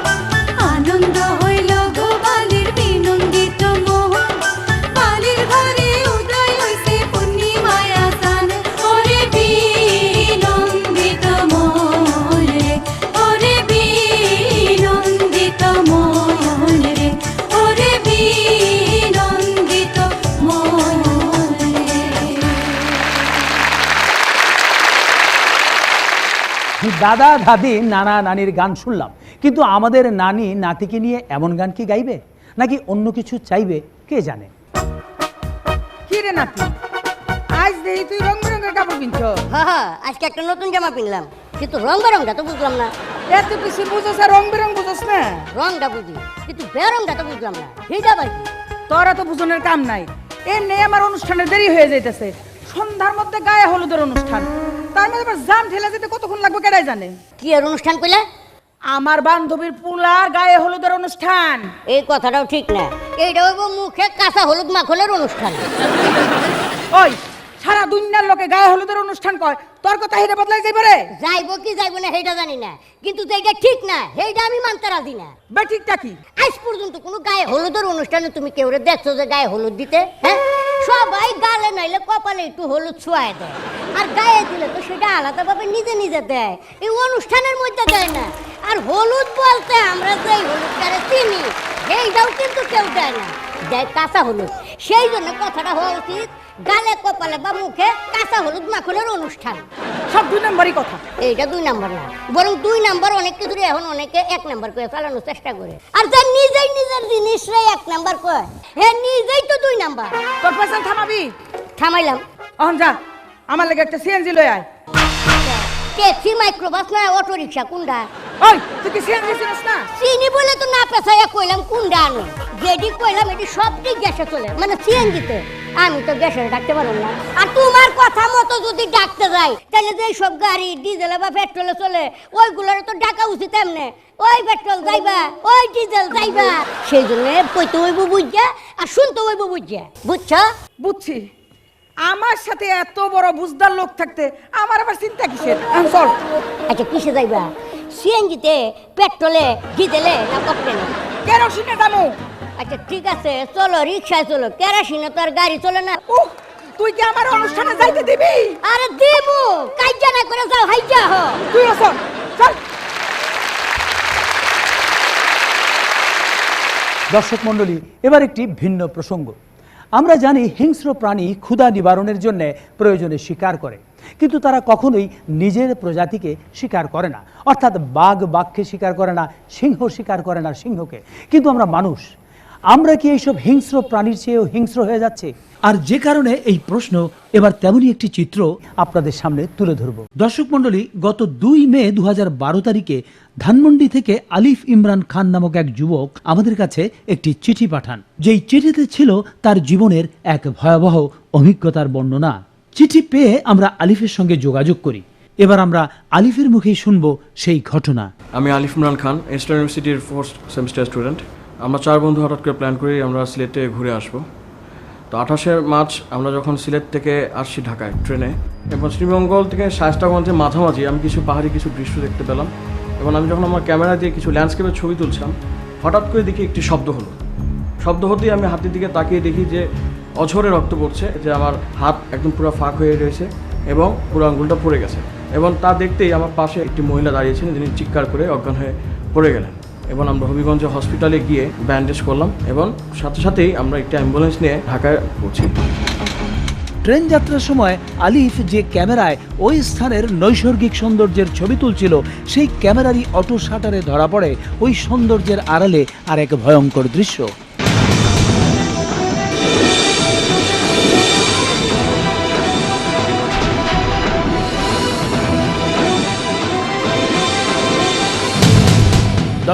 আনন্দ হইল গো বালির বিনন্দিত মোহন। বালির ঘরে উদয় হইছে পূর্ণিমায়া সান, ওরে বিনন্দিত মোহন রে, ওরে বিনন্দিত মোহন রে, ওরে বিনন্দিত মোহন রে। দাদা দাদি নানা নানির গান শুনলাম, কিন্তু আমাদের নানি নাতিকে নিয়ে এমন গান কি গাইবে? নাকি অন্য কিছু চাইবে কে জানে। কি রে নাতি, আজ দেখি তুই রং বেরঙের কাপড় কিনছ। হ্যাঁ, আজকে একটা নতুন জামা কিনলাম, কিন্তু রং বেরংটা তো বুঝলাম না। এত কিছু বুঝোস আর রং বেরং বুঝোস না? রংটা বুঝি, কিন্তু বেরংটা তো বুঝলাম না। সেইটা আবার কি? তোরা তো বুঝনের কাম নাই। এমনি আমার অনুষ্ঠানের দেরি হয়ে যাইতেছে, সন্ধ্যার মধ্যে গায়ে হলুদের অনুষ্ঠান, তার মধ্যে আবার জাম ঠেলা যেতে কতক্ষণ লাগবে কেডাই জানে। কি এর অনুষ্ঠান কইলে? আমার বান্ধবীর পুলার গায়ে হলুদের অনুষ্ঠান। এই কথাটাও ঠিক না, এইটা হইব মুখে কাঁচা হলুদ মাখনের অনুষ্ঠান। ওই সারা দুনিয়ার লোকে গায়ে হলুদের অনুষ্ঠান কয়, তোর কথা হেরে বদলাই যাইব রে? যাইব কি যাইব না সেইটা জানি না, কিন্তু এইটা ঠিক না, সেইটা আমি মানতে রাজি না। বে ঠিকটা কি? আজ পর্যন্ত কোনো গায়ে হলুদের অনুষ্ঠানে তুমি কেউ দেখছো যে গায়ে হলুদ দিতে? হ্যাঁ, সবাই গালে নাইলে কপালে একটু হলুদ ছোঁয়ায় দেয়, আর গায়ে দিলে তো সেটা আলাদাভাবে নিজে নিজে দেয়, এই অনুষ্ঠানের মধ্যে দেয় না। আর হলুদ বলতে আমরা যে হলুদটারে চিনি সেইটাও কিন্তু কেউ দেয় না, দেয় কাঁচা হলুদ। সেই জন্য কথাটা হওয়া উচিত গালে কপালে বা মুখে কাঁচা হলুদ মাখনের অনুষ্ঠান। সব 2 নম্বরই কথা। এইটা 2 নাম্বার না, বরং 2 নাম্বার অনেক কিছুরই এখন অনেকে 1 নাম্বার করে চালানোর চেষ্টা করে। আর যে নিজেই নিজের জিনিসরে 1 নাম্বার কয়, হে নিজেই তো 2 নাম্বার। তোর পয়সা থামাবি? থামাইলাম। এখন যা, আমার লাগে একটা সিএনজি লই আয়। ট্যাক্সি, মাইক্রোবাস না অটো রিক্সা কোনটা? ওই তুই কি সিএনজি চিনিস না? চিনি বলে তো না পেছাইয়া কইলাম কোনটা আনো। যেটি কইলাম এটি সবটি গ্যাসে চলে, মানে সিএনজিতে। আমি তো গ্যাসে ডাকতে পারব না। আর তোমার কথা মতো যদি ডাকতে যাই, তাহলে যে সব গাড়ি ডিজেলে বা পেট্রোলে চলে ওইগুলোর তো ডাকা উচিত এমনে। ওই পেট্রোল যাইবা, ওই ডিজেল যাইবা, সেই জন্য কইতে হইব বুঝা আর শুনতে হইব বুঝা। বুঝছো? বুঝছি। আমার সাথে এত বড় বুঝদার লোক থাকতে আমার আবার চিন্তা কিসের? চল। আচ্ছা কিসে যাইবা? সিএনজিতে, পেট্রোলে, ডিজেলে না অকটেনে? কেরোসিনে যাবো। আচ্ছা ঠিক আছে, চলো রিক্সায় চলো, কেরোসিনে তো আর গাড়ি চলে না। তুই কি আমার অনুষ্ঠানে যাইতে দিবি? আরে দেব, কাইজা না করে যাও, হাইজা হ। তুই চল চল। দর্শক মণ্ডলী, এবার একটি ভিন্ন প্রসঙ্গ। আমরা জানি হিংস্র প্রাণী ক্ষুধা নিবারণের জন্য প্রয়োজনে শিকার করে, কিন্তু তারা কখনোই নিজের প্রজাতিকে শিকার করে না। অর্থাৎ বাঘ বাঘকে শিকার করে না, সিংহ শিকার করে না সিংহকে। কিন্তু আমরা মানুষ, আমরা কি এইসব হিংস্র প্রাণীর চেয়েও হিংস্র হয়ে যাচ্ছে? আর যে কারণে এই প্রশ্ন, এবার তেমনই একটি চিত্র আপনাদের সামনে তুলে ধরব। দর্শক মণ্ডলী, গত 2 মে 2012 তারিখে ধানমন্ডি থেকে আলিফ ইমরান খান নামক এক যুবক আমাদের কাছে একটি চিঠি পাঠান। যেই চিঠিতে ছিল তার জীবনের এক ভয়াবহ অভিজ্ঞতার বর্ণনা। চিঠি পেয়ে আমরা আলিফের সঙ্গে যোগাযোগ করি। এবার আমরা আলিফের মুখেই শুনব সেই ঘটনা। আমি আলিফ ইমরান খান, ইস্টার্ন ইউনিভার্সিটির 4th সেমিস্টার স্টুডেন্ট। আমরা 4 বন্ধু হঠাৎ করে প্ল্যান করি আমরা সিলেটে ঘুরে আসবো। তো 28শে মার্চ আমরা যখন সিলেট থেকে আসছি ঢাকায় ট্রেনে, এবং শ্রীমঙ্গল থেকে শায়েস্তাগঞ্জের মাঝামাঝি আমি কিছু পাহাড়ি কিছু দৃশ্য দেখতে পেলাম, এবং আমি যখন আমার ক্যামেরা দিয়ে কিছু ল্যান্ডস্কেপের ছবি তুলছিলাম, হঠাৎ করে দেখি একটি শব্দ হলো। শব্দ হতেই আমি হাতের দিকে তাকিয়ে দেখি যে অঝরে রক্ত পড়ছে, যে আমার হাত একদম পুরো ফাঁক হয়ে রয়েছে এবং পুরো আঙ্গুলটা পড়ে গেছে। এবং তা দেখতেই আমার পাশে একটি মহিলা দাঁড়িয়েছিলেন, যিনি চিৎকার করে অজ্ঞান হয়ে পড়ে গেলেন। এবং আমরা হবিগঞ্জ হসপিটালে গিয়ে ব্যান্ডেজ করলাম, এবং সাথে সাথেই আমরা একটি অ্যাম্বুলেন্স নিয়ে ঢাকায় পৌঁছি। ট্রেন যাত্রার সময় আলিফ যে ক্যামেরায় ওই স্থানের নৈসর্গিক সৌন্দর্যের ছবি তুলছিল, সেই ক্যামেরারই অটো শাটারে ধরা পড়ে ওই সৌন্দর্যের আড়ালে আর এক ভয়ঙ্কর দৃশ্য।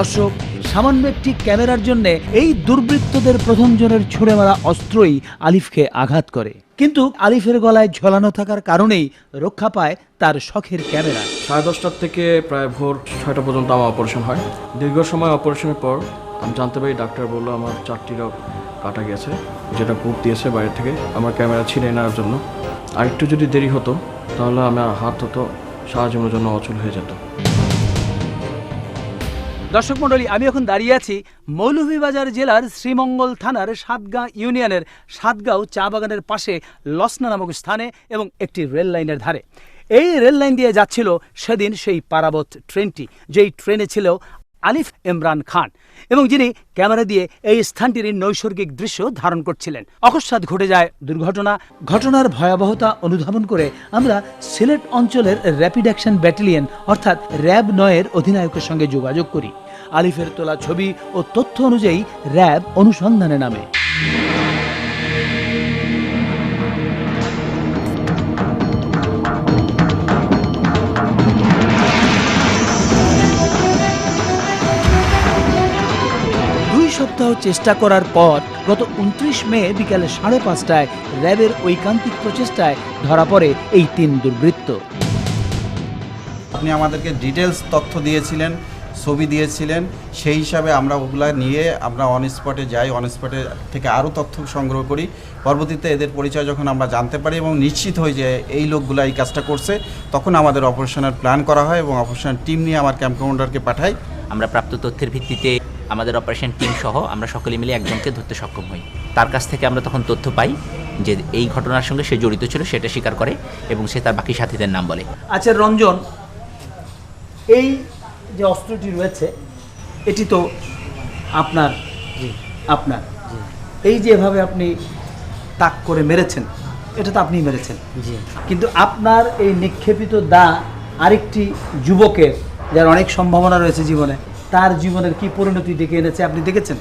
দর্শক, সামান্য একটি ক্যামেরার জন্য এই দুর্বৃত্তদের প্রথম জনের ছুড়ে মারা অস্ত্রই আলিফকে আঘাত করে। কিন্তু আলিফের গলায় ঝোলানো থাকার কারণেই রক্ষা পায় তার শখের ক্যামেরা। 10:30 থেকে প্রায় ভোর 6টা পর্যন্ত আমার অপারেশন হয়। দীর্ঘ সময় অপারেশনের পর আমি জানতে পারি, ডাক্তার বললো আমার 4টি রগ কাটা গেছে, যেটা পুপ দিয়েছে বাইরে থেকে আমার ক্যামেরা ছিঁড়ে নেওয়ার জন্য। আর একটু যদি দেরি হতো তাহলে আমার হাত হতো সারা জীবনের জন্য অচল হয়ে যেত। দর্শক মণ্ডলী, আমি এখন দাঁড়িয়ে আছি মৌলভীবাজার জেলার শ্রীমঙ্গল থানার সাতগাঁ ইউনিয়নের সাতগাঁও চা বাগানের পাশে লসনা নামক স্থানে, এবং একটি রেল লাইনের ধারে। এই রেল লাইন দিয়ে যাচ্ছিল সেদিন সেই পারাবত ট্রেনটি, যেই ট্রেনে ছিল আলিফ ইমরান খান, এবং যিনি ক্যামেরা দিয়ে এই স্থানটির নৈসর্গিক দৃশ্য ধারণ করছিলেন। অকস্মাৎ ঘটে যায় দুর্ঘটনা। ঘটনার ভয়াবহতা অনুধাবন করে আমরা সিলেট অঞ্চলের র্যাপিড অ্যাকশন ব্যাটালিয়ন অর্থাৎ র্যাব 9 এর অধিনায়কের সঙ্গে যোগাযোগ করি। আলিফের তোলা ছবি ও তথ্য অনুযায়ী র্যাব অনুসন্ধানে নামে। সপ্তাহ চেষ্টা করার পর গত 29 মে বিকালে 5:30টায় র্যাবের ঐকান্তিক প্রচেষ্টায় ধরা পড়ে এই 3 দুর্বৃত্ত। আপনি আমাদেরকে ডিটেলস তথ্য দিয়েছিলেন, ছবি দিয়েছিলেন, সেই হিসাবে আমরা ওগুলা নিয়ে আমরা অন স্পটে যাই, অন স্পটে থেকে আরও তথ্য সংগ্রহ করি। পরবর্তীতে এদের পরিচয় যখন আমরা জানতে পারি এবং নিশ্চিত হই যে এই লোকগুলা এই কাজটা করছে, তখন আমাদের অপারেশনের প্ল্যান করা হয় এবং অপারেশন টিম নিয়ে আমার ক্যাম্প কমান্ডারকে পাঠাই। আমরা প্রাপ্ত তথ্যের ভিত্তিতে আমাদের অপারেশন টিম সহ আমরা সকলে মিলে একজনকে ধরতে সক্ষম হই। তার কাছ থেকে আমরা তখন তথ্য পাই যে এই ঘটনার সঙ্গে সে জড়িত ছিল, সেটা স্বীকার করে এবং সে তার বাকি সাথীদের নাম বলে। আচ্ছা রঞ্জন, এই যে অস্ত্রটি রয়েছে এটি তো আপনার, আপনার এই যে এভাবে আপনি তাক করে মেরেছেন, এটা তো আপনিই মেরেছেন, কিন্তু আপনার এই নিক্ষেপিত দা আরেকটি যুবকের, যার অনেক সম্ভাবনা রয়েছে জীবনে, তার জীবনের কি পরিণতি ডেকে এনেছে আপনি দেখেছেন?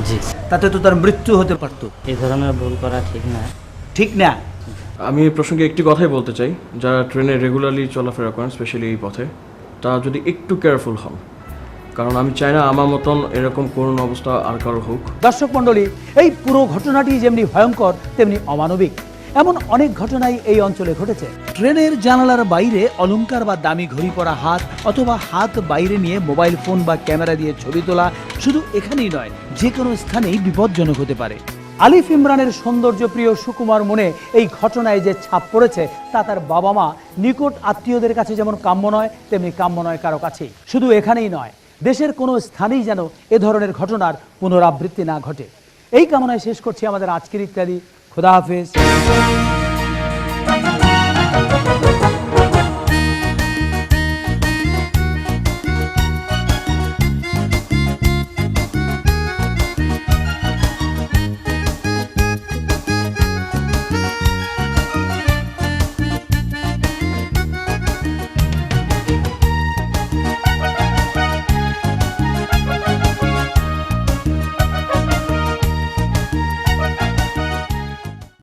জি। তাতে তো তার মৃত্যু হতে পারত। এই ধরনের ভুল করা ঠিক না। ঠিক না। আমি এই প্রসঙ্গে একটি কথাই বলতে চাই, যারা ট্রেনে রেগুলারলি চলাফেরা করেন, স্পেশালি এই পথে, তারা যদি একটু কেয়ারফুল হন, কারণ আমি চাই না আমার মতন এরকম করুণ অবস্থা আর কারো হোক। দর্শক মণ্ডলী, এই পুরো ঘটনাটি যেমনি ভয়ঙ্কর তেমনি অমানবিক। এমন অনেক ঘটনাই এই অঞ্চলে ঘটেছে। ট্রেনের জানালার বাইরে অলংকার বা দামি ঘড়ি পরা হাত, অথবা হাত বাইরে নিয়ে মোবাইল ফোন বা ক্যামেরা দিয়ে ছবি তোলা শুধু এখানেই নয়, যে কোনো স্থানেই বিপজ্জনক হতে পারে। আলিফ ইমরানের সৌন্দর্যপ্রিয় সুকুমার মনে এই ঘটনায় যে ছাপ পড়েছে তা তার বাবা মা, নিকট আত্মীয়দের কাছে যেমন কাম্য নয়, তেমনি কাম্য নয় কারো কাছেই। শুধু এখানেই নয়, দেশের কোনো স্থানেই যেন এ ধরনের ঘটনার পুনরাবৃত্তি না ঘটে। এই কামনায় শেষ করছি আমাদের আজকের ইত্যাদি। খুদা হাফেজ।